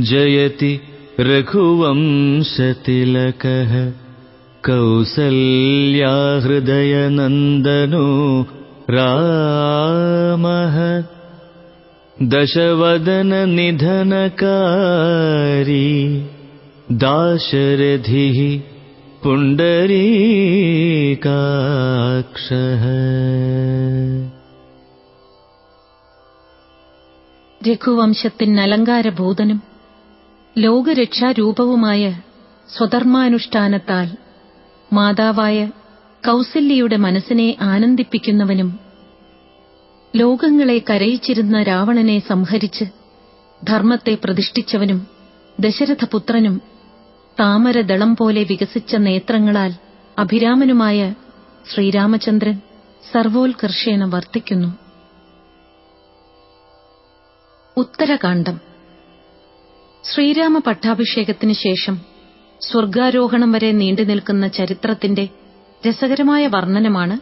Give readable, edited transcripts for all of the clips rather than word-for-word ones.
जयति रघुवंशतिलकः कौसल्या हृदयनन्दनो रामः दशवदननिधनकारी दाशरथिः पुण्डरीकाक्षः। രഘുവംശത്തിൻ അലങ്കാരഭൂതനും ലോകരക്ഷാരൂപവുമായ സ്വധർമാനുഷ്ഠാനത്താൽ മാതാവായ കൗസല്യയുടെ മനസ്സിനെ ആനന്ദിപ്പിക്കുന്നവനും ലോകങ്ങളെ കരയിച്ചിരുന്ന രാവണനെ സംഹരിച്ച് ധർമ്മത്തെ പ്രതിഷ്ഠിച്ചവനും ദശരഥപുത്രനും താമരദളം പോലെ വികസിച്ച നേത്രങ്ങളാൽ അഭിരാമനുമായ ശ്രീരാമചന്ദ്രൻ സർവോത്കർഷേണ വർത്തിക്കുന്നു. ഉത്തരകാണ്ഡം. ശ്രീരാമ പട്ടാഭിഷേകത്തിനു ശേഷം സ്വർഗാരോഹണം വരെ നീണ്ടുനിൽക്കുന്ന ചരിത്രത്തിന്റെ രസകരമായ വർണ്ണനമാണ്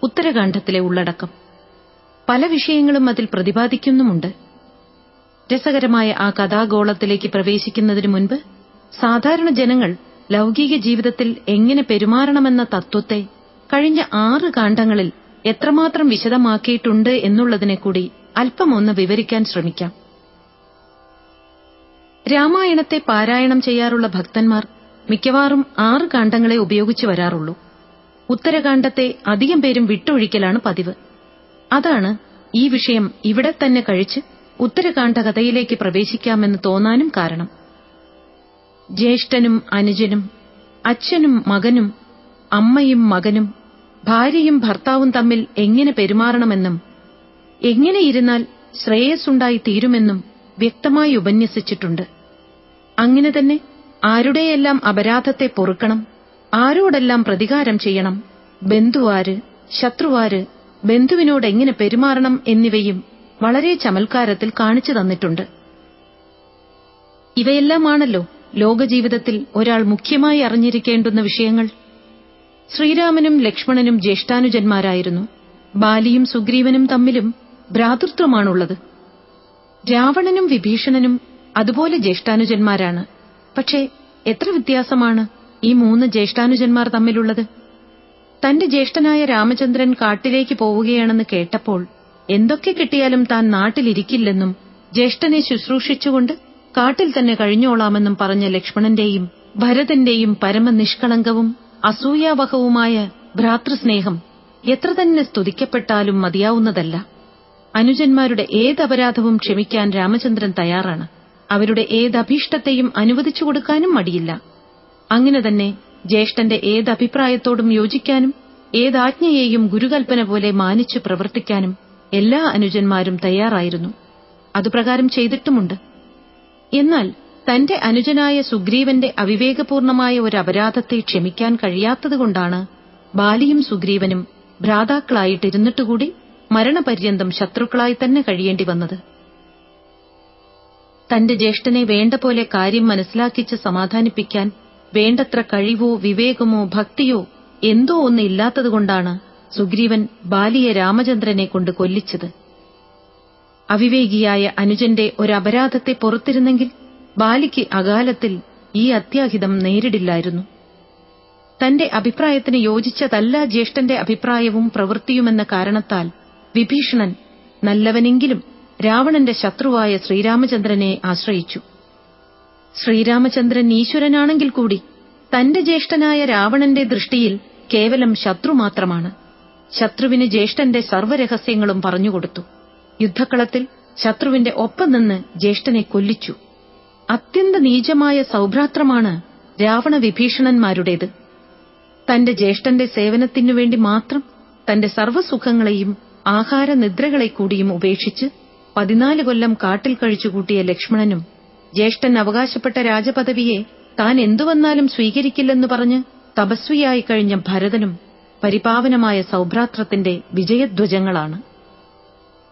ഉത്തരകാണ്ഡത്തിലെ ഉള്ളടക്കം. പല വിഷയങ്ങളും അതിൽ പ്രതിപാദിക്കുന്നുമുണ്ട്. രസകരമായ ആ കഥാഗോളത്തിലേക്ക് പ്രവേശിക്കുന്നതിനു മുൻപ് സാധാരണ ജനങ്ങൾ ലൗകിക ജീവിതത്തിൽ എങ്ങനെ പെരുമാറണമെന്ന തത്വത്തെ കഴിഞ്ഞ 6 കാണ്ഡങ്ങളിൽ എത്രമാത്രം വിശദമാക്കിയിട്ടുണ്ട് എന്നുള്ളതിനെ കൂടി അല്പമൊന്ന് വിവരിക്കാൻ ശ്രമിക്കാം. രാമായണത്തെ പാരായണം ചെയ്യാറുള്ള ഭക്തന്മാർ മിക്കവാറും 6 കാണ്ഡങ്ങളെ ഉപയോഗിച്ചു വരാറുള്ളൂ. ഉത്തരകാണ്ഡത്തെ അധികം പേരും വിട്ടൊഴിക്കലാണ് പതിവ്. അതാണ് ഈ വിഷയം ഇവിടെ തന്നെ കഴിച്ച് ഉത്തരകാണ്ഡ കഥയിലേക്ക് പ്രവേശിക്കാമെന്ന് തോന്നാനും കാരണം. ജ്യേഷ്ഠനും അനുജനും, അച്ഛനും മകനും, അമ്മയും മകനും, ഭാര്യയും ഭർത്താവും തമ്മിൽ എങ്ങനെ പെരുമാറണമെന്നും എങ്ങനെയിരുന്നാൽ ശ്രേയസ്സുണ്ടായി തീരുമെന്നും വ്യക്തമായി ഉപന്യസിച്ചിട്ടുണ്ട്. അങ്ങനെ തന്നെ ആരുടെയെല്ലാം അപരാധത്തെ പൊറുക്കണം, ആരോടെല്ലാം പ്രതികാരം ചെയ്യണം, ബന്ധുവാര്, ശത്രുവാര്, ബന്ധുവിനോട് എങ്ങനെ പെരുമാറണം എന്നിവയും വളരെ ചമൽക്കാരത്തിൽ കാണിച്ചു തന്നിട്ടുണ്ട്. ഇവയെല്ലാമാണല്ലോ ലോകജീവിതത്തിൽ ഒരാൾ മുഖ്യമായി അറിഞ്ഞിരിക്കേണ്ടുന്ന വിഷയങ്ങൾ. ശ്രീരാമനും ലക്ഷ്മണനും ജ്യേഷ്ഠാനുജന്മാരായിരുന്നു. ബാലിയും സുഗ്രീവനും തമ്മിലും ഭ്രാതൃത്വമാണുള്ളത്. രാവണനും വിഭീഷണനും അതുപോലെ ജ്യേഷ്ഠാനുജന്മാരാണ്. പക്ഷേ എത്ര വ്യത്യാസമാണ് ഈ 3 ജ്യേഷ്ഠാനുജന്മാർ തമ്മിലുള്ളത്. തന്റെ ജ്യേഷ്ഠനായ രാമചന്ദ്രൻ കാട്ടിലേക്ക് പോവുകയാണെന്ന് കേട്ടപ്പോൾ എന്തൊക്കെ കിട്ടിയാലും താൻ നാട്ടിലിരിക്കില്ലെന്നും ജ്യേഷ്ഠനെ ശുശ്രൂഷിച്ചുകൊണ്ട് കാട്ടിൽ തന്നെ കഴിഞ്ഞോളാമെന്നും പറഞ്ഞ ലക്ഷ്മണന്റെയും ഭരതന്റെയും പരമനിഷ്കളങ്കവും അസൂയാവഹവുമായ ഭ്രാതൃസ്നേഹം എത്ര തന്നെ സ്തുതിക്കപ്പെട്ടാലും മതിയാവുന്നതല്ല. അനുജന്മാരുടെ ഏതപരാധവും ക്ഷമിക്കാൻ രാമചന്ദ്രൻ തയ്യാറാണ്. അവരുടെ ഏതഭീഷ്ടത്തെയും അനുവദിച്ചു കൊടുക്കാനും മടിയില്ല. അങ്ങനെ തന്നെ ജ്യേഷ്ഠന്റെ ഏതഭിപ്രായത്തോടും യോജിക്കാനും ഏതാജ്ഞയെയും ഗുരുകൽപ്പന പോലെ മാനിച്ചു പ്രവർത്തിക്കാനും എല്ലാ അനുജന്മാരും തയ്യാറായിരുന്നു. അതുപ്രകാരം ചെയ്തിട്ടുമുണ്ട്. എന്നാൽ തന്റെ അനുജനായ സുഗ്രീവന്റെ അവിവേകപൂർണമായ ഒരു അപരാധത്തെ ക്ഷമിക്കാൻ കഴിയാത്തതുകൊണ്ടാണ് ബാലിയും സുഗ്രീവനും ഭ്രാതാക്കളായിട്ടിരുന്നിട്ടുകൂടി മരണപര്യന്തം ശത്രുക്കളായി തന്നെ കഴിയേണ്ടി വന്നത്. തന്റെ ജ്യേഷ്ഠനെ വേണ്ട പോലെ കാര്യം മനസ്സിലാക്കിച്ച് സമാധാനിപ്പിക്കാൻ വേണ്ടത്ര കഴിവോ വിവേകമോ ഭക്തിയോ എന്തോ ഒന്ന് ഇല്ലാത്തതുകൊണ്ടാണ് സുഗ്രീവൻ ബാലിയെ രാമചന്ദ്രനെ കൊണ്ട് കൊല്ലിച്ചത്. അവിവേകിയായ അനുജന്റെ ഒരപരാധത്തെ പൊറുത്തിരുന്നെങ്കിൽ ബാലിക്ക് അകാലത്തിൽ ഈ അത്യാഹിതം നേരിടില്ലായിരുന്നു. തന്റെ അഭിപ്രായത്തിന് യോജിച്ചതല്ല ജ്യേഷ്ഠന്റെ അഭിപ്രായവും പ്രവൃത്തിയുമെന്ന കാരണത്താൽ വിഭീഷണൻ നല്ലവനെങ്കിലും രാവണന്റെ ശത്രുവായ ശ്രീരാമചന്ദ്രനെ ആശ്രയിച്ചു. ശ്രീരാമചന്ദ്രൻ ഈശ്വരനാണെങ്കിൽ കൂടി തന്റെ ജ്യേഷ്ഠനായ രാവണന്റെ ദൃഷ്ടിയിൽ കേവലം ശത്രു മാത്രമാണ്. ശത്രുവിന് ജ്യേഷ്ഠന്റെ സർവ്വരഹസ്യങ്ങളും പറഞ്ഞുകൊടുത്തു. യുദ്ധക്കളത്തിൽ ശത്രുവിന്റെ ഒപ്പം നിന്ന് ജ്യേഷ്ഠനെ കൊല്ലിച്ചു. അത്യന്ത നീചമായ സൗഭ്രാത്രമാണ് രാവണ വിഭീഷണന്മാരുടേത്. തന്റെ ജ്യേഷ്ഠന്റെ സേവനത്തിനുവേണ്ടി മാത്രം തന്റെ സർവ്വസുഖങ്ങളെയും ആഹാര നിദ്രകളെ കൂടിയും ഉപേക്ഷിച്ച് 14 കൊല്ലം കാട്ടിൽ കഴിച്ചുകൂട്ടിയ ലക്ഷ്മണനും ജ്യേഷ്ഠൻ അവകാശപ്പെട്ട രാജപദവിയെ താൻ എന്തുവന്നാലും സ്വീകരിക്കില്ലെന്ന് പറഞ്ഞ് തപസ്വിയായി കഴിഞ്ഞ ഭരതനും പരിപാവനമായ സൗഭ്രാത്രത്തിന്റെ വിജയധ്വജങ്ങളാണ്.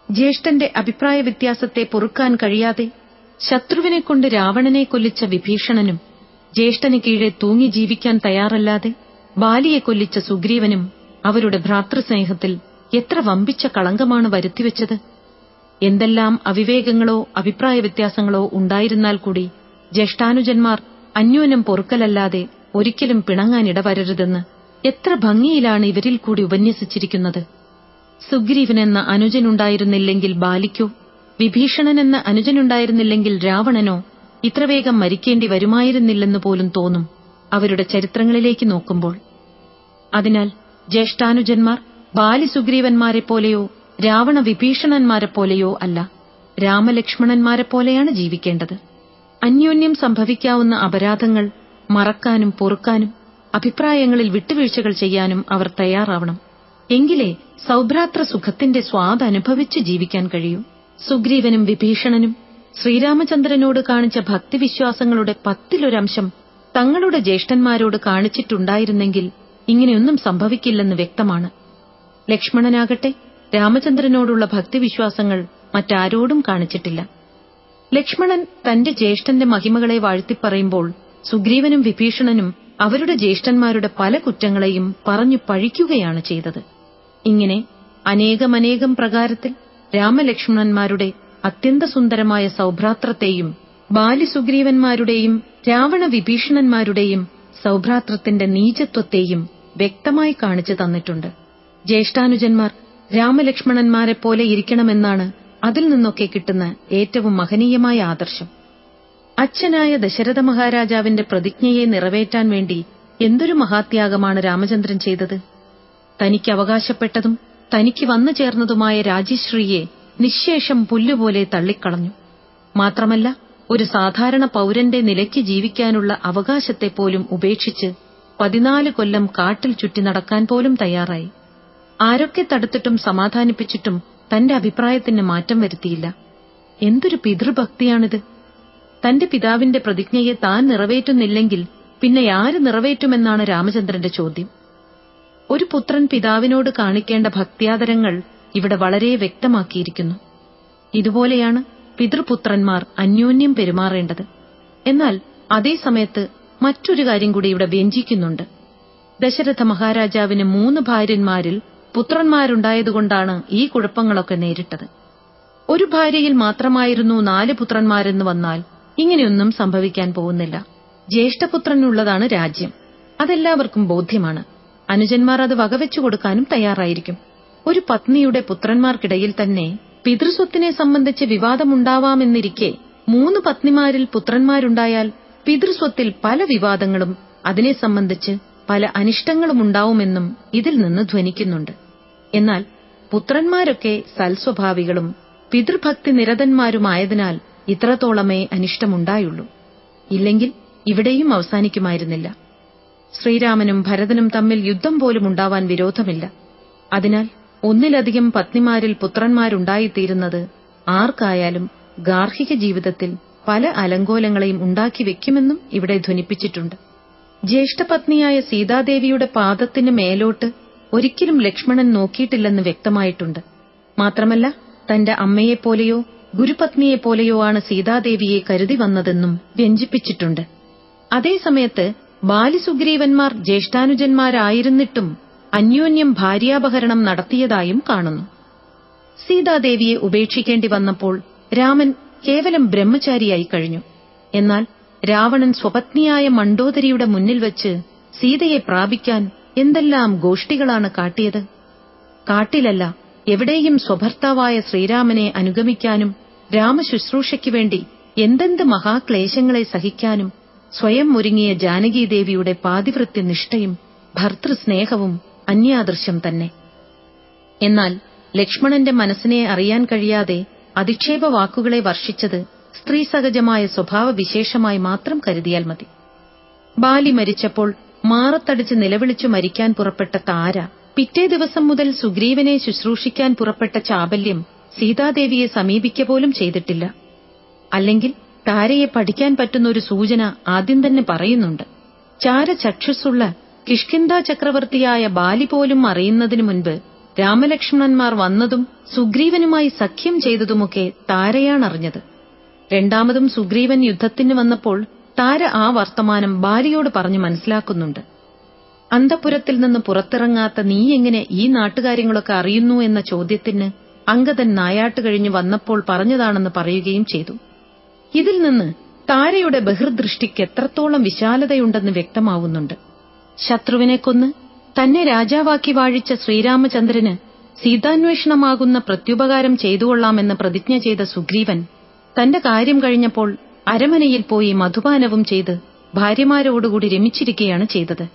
ജ്യേഷ്ഠന്റെ അഭിപ്രായ വ്യത്യാസത്തെ പൊറുക്കാൻ കഴിയാതെ ശത്രുവിനെക്കൊണ്ട് രാവണനെ കൊല്ലിച്ച വിഭീഷണനും ജ്യേഷ്ഠന് കീഴെ തൂങ്ങി ജീവിക്കാൻ തയ്യാറല്ലാതെ ബാലിയെ കൊല്ലിച്ച സുഗ്രീവനും അവരുടെ ഭ്രാതൃസ്നേഹത്തിൽ എത്ര വമ്പിച്ച കളങ്കമാണ് വരുത്തിവെച്ചത്. എന്തെല്ലാം അവിവേകങ്ങളോ അഭിപ്രായ വ്യത്യാസങ്ങളോ ഉണ്ടായിരുന്നാൽ കൂടി ജ്യേഷ്ഠാനുജന്മാർ അന്യോന്യം പൊറുക്കലല്ലാതെ ഒരിക്കലും പിണങ്ങാനിടവരരുതെന്ന് എത്ര ഭംഗിയിലാണ് ഇവരിൽ കൂടി ഉപന്യസിച്ചിരിക്കുന്നത്. സുഗ്രീവനെന്ന അനുജനുണ്ടായിരുന്നില്ലെങ്കിൽ ബാലിക്കോ, വിഭീഷണനെന്ന അനുജനുണ്ടായിരുന്നില്ലെങ്കിൽ രാവണനോ ഇത്ര വേഗം മരിക്കേണ്ടി വരുമായിരുന്നില്ലെന്ന് പോലും തോന്നും അവരുടെ ചരിത്രങ്ങളിലേക്ക് നോക്കുമ്പോൾ. അതിനാൽ ജ്യേഷ്ഠാനുജന്മാർ ബാലിസുഗ്രീവന്മാരെപ്പോലെയോ രാവണ വിഭീഷണന്മാരെപ്പോലെയോ അല്ല, രാമലക്ഷ്മണന്മാരെപ്പോലെയാണ് ജീവിക്കേണ്ടത്. അന്യോന്യം സംഭവിക്കാവുന്ന അപരാധങ്ങൾ മറക്കാനും പൊറുക്കാനും അഭിപ്രായങ്ങളിൽ വിട്ടുവീഴ്ചകൾ ചെയ്യാനും അവർ തയ്യാറാവണം. എങ്കിലേ സൗഭ്രാത്ര സുഖത്തിന്റെ സ്വാദ് അനുഭവിച്ച് ജീവിക്കാൻ കഴിയൂ. സുഗ്രീവനും വിഭീഷണനും ശ്രീരാമചന്ദ്രനോട് കാണിച്ച ഭക്തിവിശ്വാസങ്ങളുടെ 10-1 തങ്ങളുടെ ജ്യേഷ്ഠന്മാരോട് കാണിച്ചിട്ടുണ്ടായിരുന്നെങ്കിൽ ഇങ്ങനെയൊന്നും സംഭവിക്കില്ലെന്ന് വ്യക്തമാണ്. ലക്ഷ്മണനാകട്ടെ രാമചന്ദ്രനോടുള്ള ഭക്തിവിശ്വാസങ്ങൾ മറ്റാരോടും കാണിച്ചിട്ടില്ല. ലക്ഷ്മണൻ തന്റെ ജ്യേഷ്ഠന്റെ മഹിമകളെ വാഴ്ത്തിപ്പറയുമ്പോൾ സുഗ്രീവനും വിഭീഷണനും അവരുടെ ജ്യേഷ്ഠന്മാരുടെ പല കുറ്റങ്ങളെയും പറഞ്ഞു പഴിക്കുകയാണ് ചെയ്തത്. ഇങ്ങനെ അനേകമനേകം പ്രകാരത്തിൽ രാമലക്ഷ്മണന്മാരുടെ അത്യന്തസുന്ദരമായ സൗഭ്രാത്രത്തെയും ബാലിസുഗ്രീവന്മാരുടെയും രാവണ വിഭീഷണന്മാരുടെയും സൗഭ്രാത്രത്തിന്റെ നീചത്വത്തെയും വ്യക്തമായി കാണിച്ചു തന്നിട്ടുണ്ട്. ജ്യേഷ്ഠാനുജന്മാർ രാമലക്ഷ്മണന്മാരെപ്പോലെ ഇരിക്കണമെന്നാണ് അതിൽ നിന്നൊക്കെ കിട്ടുന്ന ഏറ്റവും മഹനീയമായ ആദർശം. അച്ഛനായ ദശരഥ മഹാരാജാവിന്റെ പ്രതിജ്ഞയെ നിറവേറ്റാൻ വേണ്ടി എന്തൊരു മഹാത്യാഗമാണ് രാമചന്ദ്രൻ ചെയ്തത്. തനിക്ക് അവകാശപ്പെട്ടതും തനിക്ക് വന്നു ചേർന്നതുമായ രാജ്യശ്രീയെ നിശ്ശേഷം പുല്ലുപോലെ തള്ളിക്കളഞ്ഞു. മാത്രമല്ല, ഒരു സാധാരണ പൌരന്റെ നിലയ്ക്ക് ജീവിക്കാനുള്ള അവകാശത്തെപ്പോലും ഉപേക്ഷിച്ച് 14 കൊല്ലം കാട്ടിൽ ചുറ്റി നടക്കാൻ പോലും തയ്യാറായി. ആരൊക്കെ തടുത്തിട്ടും സമാധാനിപ്പിച്ചിട്ടും തന്റെ അഭിപ്രായത്തിന് മാറ്റം വരുത്തിയില്ല. എന്തൊരു പിതൃഭക്തിയാണിത്! തന്റെ പിതാവിന്റെ പ്രതിജ്ഞയെ താൻ നിറവേറ്റുന്നില്ലെങ്കിൽ പിന്നെ ആര് നിറവേറ്റുമെന്നാണ് രാമചന്ദ്രന്റെ ചോദ്യം. ഒരു പുത്രൻ പിതാവിനോട് കാണിക്കേണ്ട ഭക്ത്യാദരങ്ങൾ ഇവിടെ വളരെ വ്യക്തമാക്കിയിരിക്കുന്നു. ഇതുപോലെയാണ് പിതൃപുത്രന്മാർ അന്യോന്യം പെരുമാറേണ്ടത്. എന്നാൽ അതേസമയത്ത് മറ്റൊരു കാര്യം കൂടി ഇവിടെ വ്യഞ്ജിക്കുന്നുണ്ട്. ദശരഥ മഹാരാജാവിന് 3 ഭാര്യന്മാരിൽ പുത്രന്മാരുണ്ടായതുകൊണ്ടാണ് ഈ കുഴപ്പങ്ങളൊക്കെ നേരിട്ടത്. ഒരു ഭാര്യയിൽ മാത്രമായിരുന്നു 4 പുത്രന്മാരെന്ന് വന്നാൽ ഇങ്ങനെയൊന്നും സംഭവിക്കാൻ പോകുന്നില്ല. ജ്യേഷ്ഠപുത്രനുള്ളതാണ് രാജ്യം, അതെല്ലാവർക്കും ബോധ്യമാണ്. അനുജന്മാർ അത് വകവെച്ചു കൊടുക്കാനും തയ്യാറായിരിക്കും. ഒരു പത്നിയുടെ പുത്രന്മാർക്കിടയിൽ തന്നെ പിതൃസ്വത്തിനെ സംബന്ധിച്ച് വിവാദമുണ്ടാവാമെന്നിരിക്കെ 3 പത്നിമാരിൽ പുത്രന്മാരുണ്ടായാൽ പിതൃസ്വത്തിൽ പല വിവാദങ്ങളും അതിനെ സംബന്ധിച്ച് പല അനിഷ്ടങ്ങളുമുണ്ടാവുമെന്നും ഇതിൽ നിന്ന് ധ്വനിക്കുന്നുണ്ട്. എന്നാൽ പുത്രന്മാരൊക്കെ സൽസ്വഭാവികളും പിതൃഭക്തി നിരതന്മാരുമായതിനാൽ ഇത്രത്തോളമേ അനിഷ്ടമുണ്ടായുള്ളൂ. ഇല്ലെങ്കിൽ ഇവിടെയും അവസാനിക്കുമായിരുന്നില്ല. ശ്രീരാമനും ഭരതനും തമ്മിൽ യുദ്ധം പോലും ഉണ്ടാവാൻ വിരോധമില്ല. അതിനാൽ ഒന്നിലധികം പത്നിമാരിൽ പുത്രന്മാരുണ്ടായിത്തീരുന്നത് ആർക്കായാലും ഗാർഹിക ജീവിതത്തിൽ പല അലങ്കോലങ്ങളെയും ഉണ്ടാക്കി വെക്കുമെന്നും ഇവിടെ ധ്വനിപ്പിച്ചിട്ടുണ്ട്. ജ്യേഷ്ഠപത്നിയായ സീതാദേവിയുടെ പാദത്തിന് മേലോട്ട് ഒരിക്കലും ലക്ഷ്മണൻ നോക്കിയിട്ടില്ലെന്ന് വ്യക്തമായിട്ടുണ്ട്. മാത്രമല്ല, തന്റെ അമ്മയെപ്പോലെയോ ഗുരുപത്നിയെപ്പോലെയോ ആണ് സീതാദേവിയെ കരുതി വന്നതെന്നും വ്യഞ്ജിപ്പിച്ചിട്ടുണ്ട്. അതേസമയത്ത് ബാലിസുഗ്രീവന്മാർ ജ്യേഷ്ഠാനുജന്മാരായിരുന്നിട്ടും അന്യോന്യം ഭാര്യാപഹരണം നടത്തിയതായും കാണുന്നു. സീതാദേവിയെ ഉപേക്ഷിക്കേണ്ടി വന്നപ്പോൾ രാമൻ കേവലം ബ്രഹ്മചാരിയായി കഴിഞ്ഞു. എന്നാൽ രാവണൻ സ്വപത്നിയായ മണ്ഡോദരിയുടെ മുന്നിൽ വച്ച് സീതയെ പ്രാപിക്കാൻ എന്തെല്ലാം ഗോഷ്ഠികളാണ് കാട്ടിയത്. കാട്ടിലല്ല, എവിടെയും സ്വഭർത്താവായ ശ്രീരാമനെ അനുഗമിക്കാനും രാമശുശ്രൂഷയ്ക്കു വേണ്ടി എന്തെന്ത് മഹാക്ലേശങ്ങളെ സഹിക്കാനും സ്വയം ഒരുങ്ങിയ ജാനകീദേവിയുടെ പാതിവൃത്യനിഷ്ഠയും ഭർതൃസ്നേഹവും അന്യാദൃശ്യം തന്നെ. എന്നാൽ ലക്ഷ്മണന്റെ മനസ്സിനെ അറിയാൻ കഴിയാതെ അധിക്ഷേപ വാക്കുകളെ വർഷിച്ചത് സ്ത്രീസഹജമായ സ്വഭാവവിശേഷമായി മാത്രം കരുതിയാൽ മതി. ബാലി മരിച്ചപ്പോൾ മാറത്തടിച്ച് നിലവിളിച്ചു മരിക്കാൻ പുറപ്പെട്ട താര പിറ്റേ ദിവസം മുതൽ സുഗ്രീവനെ ശുശ്രൂഷിക്കാൻ പുറപ്പെട്ട ചാബല്യം സീതാദേവിയെ സമീപിക്കപോലും ചെയ്തിട്ടില്ല. അല്ലെങ്കിൽ താരയെ പഠിക്കാൻ പറ്റുന്ന ഒരു സൂചന ആദ്യം തന്നെ പറയുന്നുണ്ട്. ചാരചക്ഷുസ്സുള്ള കിഷ്കിന്ധാ ചക്രവർത്തിയായ ബാലി പോലും അറിയുന്നതിനു മുൻപ് രാമലക്ഷ്മണന്മാർ വന്നതും സുഗ്രീവനുമായി സഖ്യം ചെയ്തതുമൊക്കെ താരയാണറിഞ്ഞത്. രണ്ടാമതും സുഗ്രീവൻ യുദ്ധത്തിന് വന്നപ്പോൾ താര ആ വർത്തമാനം ബാലിയോട് പറഞ്ഞു മനസ്സിലാക്കുന്നുണ്ട്. അന്തഃപുരത്തിൽ നിന്ന് പുറത്തിറങ്ങാത്ത നീ എങ്ങനെ ഈ നാട്ടുകാര്യങ്ങളൊക്കെ അറിയുന്നു എന്ന ചോദ്യത്തിന് അംഗദൻ നായാട്ട് കഴിഞ്ഞു വന്നപ്പോൾ പറഞ്ഞതാണെന്ന് പറയുകയും ചെയ്തു. ഇതിൽ നിന്ന് താരയുടെ ബഹിർദൃഷ്ടിക്ക് എത്രത്തോളം വിശാലതയുണ്ടെന്ന് വ്യക്തമാവുന്നുണ്ട്. ശത്രുവിനെ കൊന്ന് തന്നെ രാജാവാക്കി വാഴിച്ച ശ്രീരാമചന്ദ്രന് സീതാന്വേഷണമാകുന്ന പ്രത്യുപകാരം ചെയ്തുകൊള്ളാമെന്ന് പ്രതിജ്ഞ ചെയ്ത സുഗ്രീവൻ തന്റെ കാര്യം കഴിഞ്ഞപ്പോൾ അരമനയിൽ പോയി മധുപാനവും ചെയ്ത് ഭാര്യമാരോടുകൂടി രമിച്ചിരിക്കുകയാണ് ചെയ്തത്.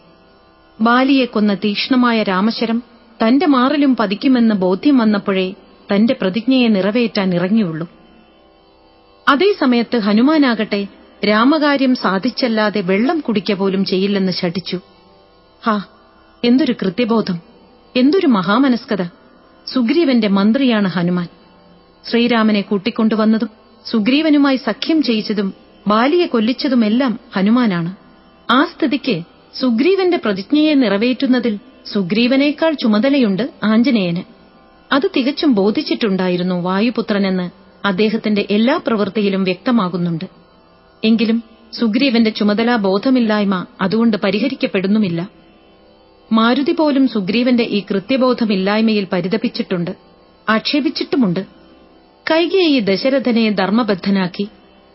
ബാലിയെ കൊന്ന തീക്ഷ്ണമായ രാമശരം തന്റെ മാറിലും പതിക്കുമെന്ന് ബോധ്യം വന്നപ്പോഴേ തന്റെ പ്രതിജ്ഞയെ നിറവേറ്റാൻ ഇറങ്ങിയുള്ളൂ. അതേസമയത്ത് ഹനുമാനാകട്ടെ രാമകാര്യം സാധിച്ചല്ലാതെ വെള്ളം കുടിക്ക പോലും ചെയ്യില്ലെന്ന് ശഠിച്ചു. ഹാ, എന്തൊരു കൃത്യബോധം, എന്തൊരു മഹാമനസ്കത! സുഗ്രീവന്റെ മന്ത്രിയാണ് ഹനുമാൻ. ശ്രീരാമനെ കൂട്ടിക്കൊണ്ടുവന്നതും സുഗ്രീവനുമായി സഖ്യം ചെയ്യിച്ചതും ബാലിയെ കൊല്ലിച്ചതുമെല്ലാം ഹനുമാനാണ്. ആ സ്ഥിതിക്ക് സുഗ്രീവന്റെ പ്രതിജ്ഞയെ നിറവേറ്റുന്നതിൽ സുഗ്രീവനേക്കാൾ ചുമതലയുണ്ട് ആഞ്ജനേയന്. അത് തികച്ചും ബോധിച്ചിട്ടുണ്ടായിരുന്നു വായുപുത്രനെന്ന് അദ്ദേഹത്തിന്റെ എല്ലാ പ്രവൃത്തിയിലും വ്യക്തമാകുന്നുണ്ട്. എങ്കിലും സുഗ്രീവന്റെ ചുമതലാ ബോധമില്ലായ്മ അതുകൊണ്ട് പരിഹരിക്കപ്പെടുന്നുമില്ല. മാരുതി പോലും സുഗ്രീവന്റെ ഈ കൃത്യബോധമില്ലായ്മയിൽ പരിതപിച്ചിട്ടുണ്ട്, ആക്ഷേപിച്ചിട്ടുമുണ്ട്. കൈകേയി ദശരഥനെ ധർമ്മബദ്ധനാക്കി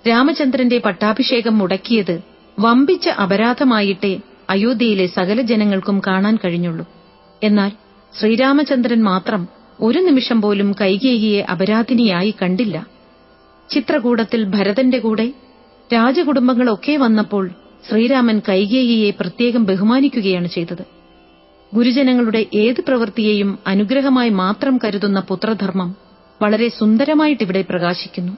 രാമചന്ദ്രന്റെ പട്ടാഭിഷേകം മുടക്കിയത് വമ്പിച്ച അപരാധമായിട്ടേ അയോധ്യയിലെ സകല ജനങ്ങൾക്കും കാണാൻ കഴിഞ്ഞുള്ളൂ. എന്നാൽ ശ്രീരാമചന്ദ്രൻ മാത്രം ഒരു നിമിഷം പോലും കൈകേയിയെ അപരാധിനിയായി കണ്ടില്ല. ചിത്രകൂടത്തിൽ ഭരതന്റെ കൂടെ രാജകുടുംബങ്ങളൊക്കെ വന്നപ്പോൾ ശ്രീരാമൻ കൈകേയിയെ പ്രത്യേകം ബഹുമാനിക്കുകയാണ് ചെയ്തത്. ഗുരുജനങ്ങളുടെ ഏത് പ്രവൃത്തിയെയും അനുഗ്രഹമായി മാത്രം കരുതുന്ന പുത്രധർമ്മം വളരെ സുന്ദരമായിട്ടിവിടെ പ്രകാശിക്കുന്നു.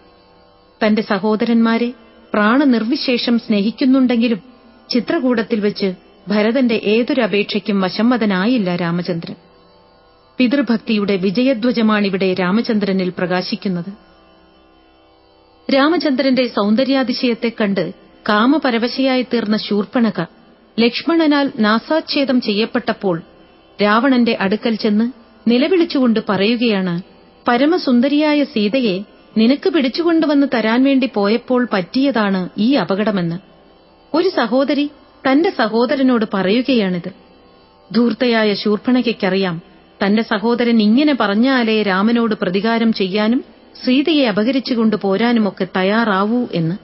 തന്റെ സഹോദരന്മാരെ പ്രാണനിർവിശേഷം സ്നേഹിക്കുന്നുണ്ടെങ്കിലും ചിത്രകൂടത്തിൽ വെച്ച് ഭരതന്റെ ഏതൊരപേക്ഷയ്ക്കും വശംവദനായില്ല രാമചന്ദ്രൻ. പിതൃഭക്തിയുടെ വിജയധ്വജമാണിവിടെ രാമചന്ദ്രനിൽ പ്രകാശിക്കുന്നത്. രാമചന്ദ്രന്റെ സൗന്ദര്യാതിശയത്തെ കണ്ട് കാമപരവശയായി തീർന്ന ശൂർപ്പണഖ ലക്ഷ്മണനാൽ നാസാച്ഛേദം ചെയ്യപ്പെട്ടപ്പോൾ രാവണന്റെ അടുക്കൽ ചെന്ന് നിലവിളിച്ചുകൊണ്ട് പറയുകയാണ്, പരമസുന്ദരിയായ സീതയെ നിനക്ക് പിടിച്ചുകൊണ്ടുവന്ന് തരാൻ വേണ്ടി പോയപ്പോൾ പറ്റിയതാണ് ഈ അപകടമെന്ന് ഒരു സഹോദരി തന്റെ സഹോദരനോട് പറയുകയാണിത്. ധൂർത്തയായ ശൂർപ്പണഖയ്ക്കറിയാം തന്റെ സഹോദരൻ ഇങ്ങനെ പറഞ്ഞാലേ രാമനോട് പ്രതികാരം ചെയ്യാനും സീതയെ അപഹരിച്ചുകൊണ്ടു പോരാനുമൊക്കെ തയ്യാറാവൂ എന്ന്.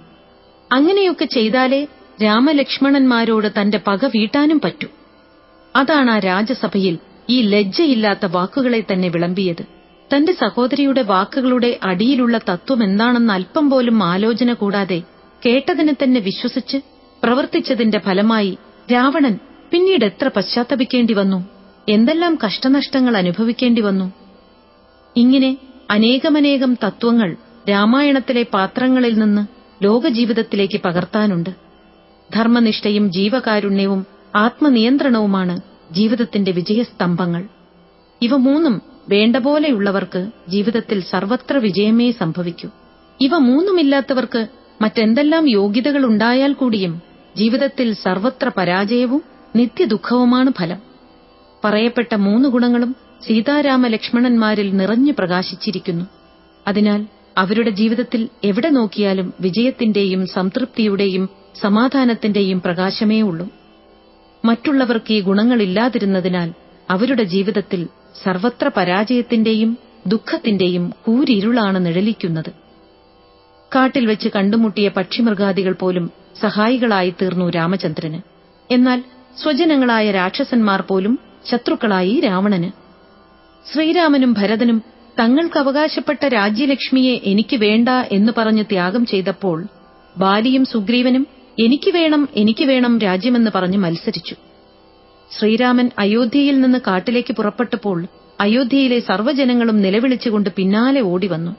അങ്ങനെയൊക്കെ ചെയ്താലേ രാമലക്ഷ്മണന്മാരോട് തന്റെ പക വീട്ടാനും പറ്റൂ. അതാണ് ആ രാജസഭയിൽ ഈ ലജ്ജയില്ലാത്ത വാക്കുകളെ തന്നെ വിളമ്പിയത്. തന്റെ സഹോദരിയുടെ വാക്കുകളുടെ അടിയിലുള്ള തത്വം എന്താണെന്ന് അല്പം പോലും ആലോചന കൂടാതെ കേട്ടതിനെ തന്നെ വിശ്വസിച്ച് പ്രവർത്തിച്ചതിന്റെ ഫലമായി രാവണൻ പിന്നീട് എത്ര പശ്ചാത്തപിക്കേണ്ടി വന്നു, എന്തെല്ലാം കഷ്ടനഷ്ടങ്ങൾ അനുഭവിക്കേണ്ടി വന്നു. ഇങ്ങനെ അനേകമനേകം തത്വങ്ങൾ രാമായണത്തിലെ പാത്രങ്ങളിൽ നിന്ന് ലോകജീവിതത്തിലേക്ക് പകർത്താനുണ്ട്. ധർമ്മനിഷ്ഠയും ജീവകാരുണ്യവും ആത്മനിയന്ത്രണവുമാണ് ജീവിതത്തിന്റെ വിജയസ്തംഭങ്ങൾ. ഇവ മൂന്നും വേണ്ട പോലെയുള്ളവർക്ക് ജീവിതത്തിൽ സർവത്ര വിജയമേ സംഭവിക്കൂ. ഇവ മൂന്നുമില്ലാത്തവർക്ക് മറ്റെന്തെല്ലാം യോഗ്യതകളുണ്ടായാൽ കൂടിയും ജീവിതത്തിൽ സർവത്ര പരാജയവും നിത്യദുഃഖവുമാണ് ഫലം. പറയപ്പെട്ട മൂന്ന് ഗുണങ്ങളും സീതാരാമ ലക്ഷ്മണന്മാരിൽ നിറഞ്ഞു പ്രകാശിച്ചിരിക്കുന്നു. അതിനാൽ അവരുടെ ജീവിതത്തിൽ എവിടെ നോക്കിയാലും വിജയത്തിന്റെയും സംതൃപ്തിയുടെയും സമാധാനത്തിന്റെയും പ്രകാശമേ ഉള്ളൂ. മറ്റുള്ളവർക്ക് ഈ ഗുണങ്ങളില്ലാതിരുന്നതിനാൽ അവരുടെ ജീവിതത്തിൽ സർവത്ര പരാജയത്തിന്റെയും ദുഃഖത്തിന്റെയും കൂരിരുളാണ് നിഴലിക്കുന്നത്. കാട്ടിൽ വെച്ച് കണ്ടുമുട്ടിയ പക്ഷിമൃഗാദികൾ പോലും സഹായികളായി തീർന്നു രാമചന്ദ്രന്. എന്നാൽ സ്വജനങ്ങളായ രാക്ഷസന്മാർ പോലും ശത്രുക്കളായി രാവണന്. ശ്രീരാമനും ഭരതനും തങ്ങൾക്ക് അവകാശപ്പെട്ട രാജ്യലക്ഷ്മിയെ എനിക്ക് വേണ്ട എന്ന് പറഞ്ഞ് ത്യാഗം ചെയ്തപ്പോൾ ബാലിയും സുഗ്രീവനും എനിക്ക് വേണം രാജ്യമെന്ന് പറഞ്ഞ് മത്സരിച്ചു. ശ്രീരാമൻ അയോധ്യയിൽ നിന്ന് കാട്ടിലേക്ക് പുറപ്പെട്ടപ്പോൾ അയോധ്യയിലെ സർവ്വജനങ്ങളും നിലവിളിച്ചുകൊണ്ട് പിന്നാലെ ഓടിവന്നു.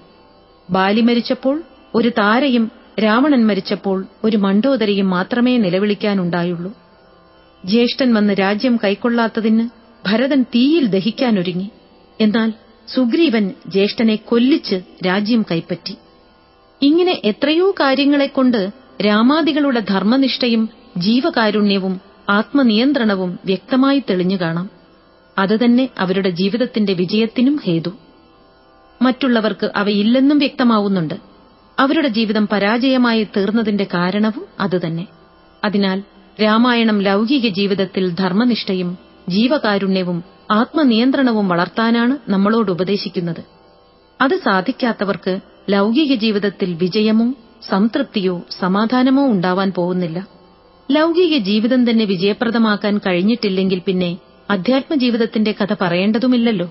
ബാലി മരിച്ചപ്പോൾ ഒരു താരയും രാവണൻ മരിച്ചപ്പോൾ ഒരു മണ്ഡോദരിയും മാത്രമേ നിലവിളിക്കാനുണ്ടായുള്ളൂ. ജ്യേഷ്ഠൻ വന്ന് രാജ്യം കൈക്കൊള്ളാത്തതിന് ഭരതൻ തീയിൽ ദഹിക്കാനൊരുങ്ങി. എന്നാൽ സുഗ്രീവൻ ജ്യേഷ്ഠനെ കൊല്ലിച്ച് രാജ്യം കൈപ്പറ്റി. ഇങ്ങനെ എത്രയോ കാര്യങ്ങളെക്കൊണ്ട് രാമാദികളുടെ ധർമ്മനിഷ്ഠയും ജീവകാരുണ്യവും ആത്മനിയന്ത്രണവും വ്യക്തമായി തെളിഞ്ഞു കാണാം. അതുതന്നെ അവരുടെ ജീവിതത്തിന്റെ വിജയത്തിനും ഹേതു. മറ്റുള്ളവർക്ക് അവയില്ലെന്നും വ്യക്തമാവുന്നുണ്ട്. അവരുടെ ജീവിതം പരാജയമായി തീർന്നതിന്റെ കാരണവും അതുതന്നെ. അതിനാൽ രാമായണം ലൗകിക ജീവിതത്തിൽ ധർമ്മനിഷ്ഠയും ജീവകാരുണ്യവും ആത്മനിയന്ത്രണവും വളർത്താനാണ് നമ്മളോട് ഉപദേശിക്കുന്നത്. അത് സാധിക്കാത്തവർക്ക് ലൗകിക ജീവിതത്തിൽ വിജയമോ സംതൃപ്തിയോ സമാധാനമോ ഉണ്ടാവാൻ പോകുന്നില്ല. ലൗകിക ജീവിതം തന്നെ വിജയപ്രദമാക്കാൻ കഴിഞ്ഞിട്ടില്ലെങ്കിൽ പിന്നെ അധ്യാത്മജീവിതത്തിന്റെ കഥ പറയേണ്ടതുമില്ലല്ലോ.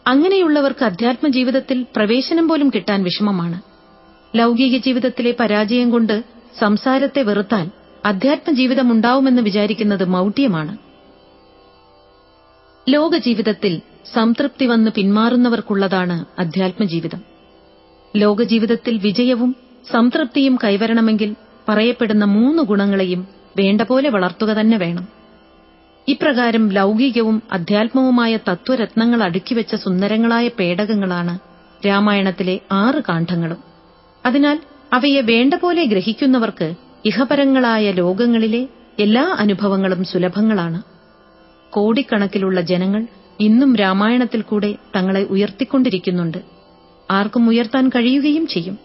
അങ്ങനെയുള്ളവർക്ക് അധ്യാത്മജീവിതത്തിൽ പ്രവേശനം പോലും കിട്ടാൻ വിഷമമാണ്. ലൗകിക ജീവിതത്തിലെ പരാജയം കൊണ്ട് സംസാരത്തെ വെറുത്താൽ അധ്യാത്മജീവിതമുണ്ടാവുമെന്ന് വിചാരിക്കുന്നത് മൗഢ്യമാണ്. ലോകജീവിതത്തിൽ സംതൃപ്തി വന്ന് പിന്മാറുന്നവർക്കുള്ളതാണ് അധ്യാത്മജീവിതം. ലോകജീവിതത്തിൽ വിജയവും സംതൃപ്തിയും കൈവരണമെങ്കിൽ പറയപ്പെടുന്ന 3 ഗുണങ്ങളെയും വേണ്ടപോലെ വളർത്തുക തന്നെ വേണം. ഇപ്രകാരം ലൗകികവും അധ്യാത്മവുമായ തത്വരത്നങ്ങൾ അടുക്കിവെച്ച സുന്ദരങ്ങളായ പേടകങ്ങളാണ് രാമായണത്തിലെ 6 കാണ്ഡങ്ങളും. അതിനാൽ അവയെ വേണ്ടപോലെ ഗ്രഹിക്കുന്നവർക്ക് ഇഹപരങ്ങളായ ലോകങ്ങളിലെ എല്ലാ അനുഭവങ്ങളും സുലഭങ്ങളാണ്. കോടിക്കണക്കിലുള്ള ജനങ്ങൾ ഇന്നും രാമായണത്തിൽ കൂടെ തങ്ങളെ ഉയർത്തിക്കൊണ്ടിരിക്കുന്നുണ്ട്. ആർക്കും ഉയർത്താൻ കഴിയുകയും ചെയ്യും.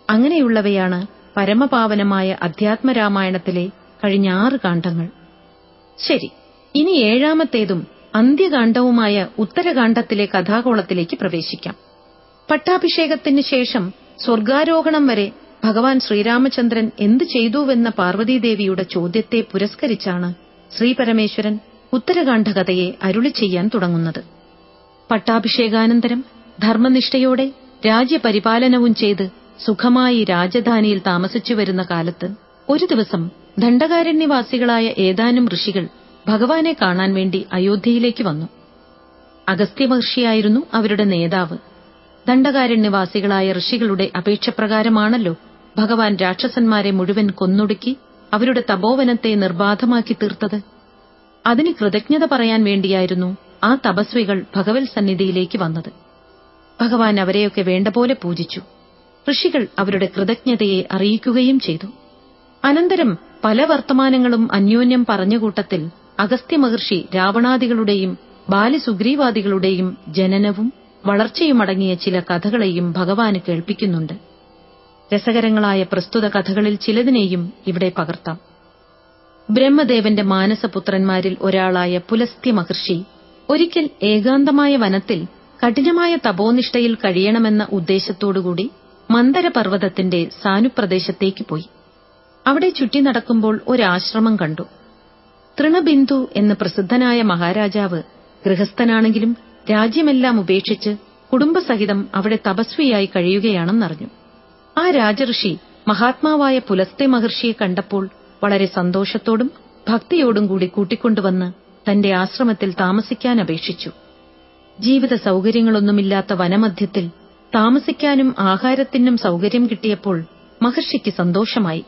അങ്ങനെയുള്ളവയാണ് പരമപാവനമായ അധ്യാത്മരാമായണത്തിലെ കഴിഞ്ഞ 6 കാണ്ഡങ്ങൾ. ശരി, ഇനി 7ാമത്തേതും അന്ത്യകാണ്ഡവുമായ ഉത്തരകാണ്ഡത്തിലെ കഥാകോളത്തിലേക്ക് പ്രവേശിക്കാം. പട്ടാഭിഷേകത്തിന് ശേഷം സ്വർഗാരോഹണം വരെ ഭഗവാൻ ശ്രീരാമചന്ദ്രൻ എന്തു ചെയ്തുവെന്ന പാർവതീദേവിയുടെ ചോദ്യത്തെ പുരസ്കരിച്ചാണ് ശ്രീപരമേശ്വരൻ ഉത്തരകാണ്ഡ കഥയെ അരുളി ചെയ്യാൻ തുടങ്ങുന്നത്. പട്ടാഭിഷേകാനന്തരം ധർമ്മനിഷ്ഠയോടെ രാജ്യപരിപാലനവും ചെയ്ത് സുഖമായി രാജധാനിയിൽ താമസിച്ചു വരുന്ന കാലത്ത് ഒരു ദിവസം ദണ്ഡകാരണ്യവാസികളായ ഏതാനും ഋഷികൾ ഭഗവാനെ കാണാൻ വേണ്ടി അയോധ്യയിലേക്ക് വന്നു. അഗസ്ത്യമഹർഷിയായിരുന്നു അവരുടെ നേതാവ്. ദണ്ഡകാരണ്യവാസികളായ ഋഷികളുടെ അപേക്ഷപ്രകാരമാണല്ലോ ഭഗവാൻ രാക്ഷസന്മാരെ മുഴുവൻ കൊന്നൊടുക്കി അവരുടെ തപോവനത്തെ നിർബാധമാക്കി തീർത്തത്. അതിന് കൃതജ്ഞത പറയാൻ വേണ്ടിയായിരുന്നു ആ തപസ്വികൾ ഭഗവത് സന്നിധിയിലേക്ക് വന്നത്. ഭഗവാൻ അവരെയൊക്കെ വേണ്ടപോലെ പൂജിച്ചു. ഋഷികൾ അവരുടെ കൃതജ്ഞതയെ അറിയിക്കുകയും ചെയ്തു. അനന്തരം പല വർത്തമാനങ്ങളും അന്യോന്യം പറഞ്ഞ കൂട്ടത്തിൽ അഗസ്ത്യമഹർഷി രാവണാദികളുടെയും ബാലിസുഗ്രീവാദികളുടെയും ജനനവും വളർച്ചയുമടങ്ങിയ ചില കഥകളെയും ഭഗവാന് കേൾപ്പിക്കുന്നുണ്ട്. രസകരങ്ങളായ പ്രസ്തുത കഥകളിൽ ചിലതിനെയും ഇവിടെ പകർത്താം. ബ്രഹ്മദേവന്റെ മാനസപുത്രന്മാരിൽ ഒരാളായ പുലസ്ത്യ മഹർഷി ഒരിക്കൽ ഏകാന്തമായ വനത്തിൽ കഠിനമായ തപോനിഷ്ഠയിൽ കഴിയണമെന്ന ഉദ്ദേശത്തോടുകൂടി മന്ദരപർവ്വതത്തിന്റെ സാനുപ്രദേശത്തേക്ക് പോയി. അവിടെ ചുറ്റി നടക്കുമ്പോൾ ഒരാശ്രമം കണ്ടു. തൃണബിന്ദു എന്ന പ്രസിദ്ധനായ മഹാരാജാവ് ഗൃഹസ്ഥനാണെങ്കിലും രാജ്യമെല്ലാം ഉപേക്ഷിച്ച് കുടുംബസഹിതം അവിടെ തപസ്വിയായി കഴിയുകയാണെന്നറിഞ്ഞു. ആ രാജഋഷി മഹാത്മാവായ പുലസ്ത്യ മഹർഷിയെ കണ്ടപ്പോൾ വളരെ സന്തോഷത്തോടും ഭക്തിയോടും കൂടി കൂട്ടിക്കൊണ്ടുവന്ന് തന്റെ ആശ്രമത്തിൽ താമസിക്കാൻ അപേക്ഷിച്ചു. ജീവിത സൗകര്യങ്ങളൊന്നുമില്ലാത്ത വനമധ്യത്തിൽ താമസിക്കാനും ആഹാരത്തിനും സൗകര്യം കിട്ടിയപ്പോൾ മഹർഷിക്ക് സന്തോഷമായി.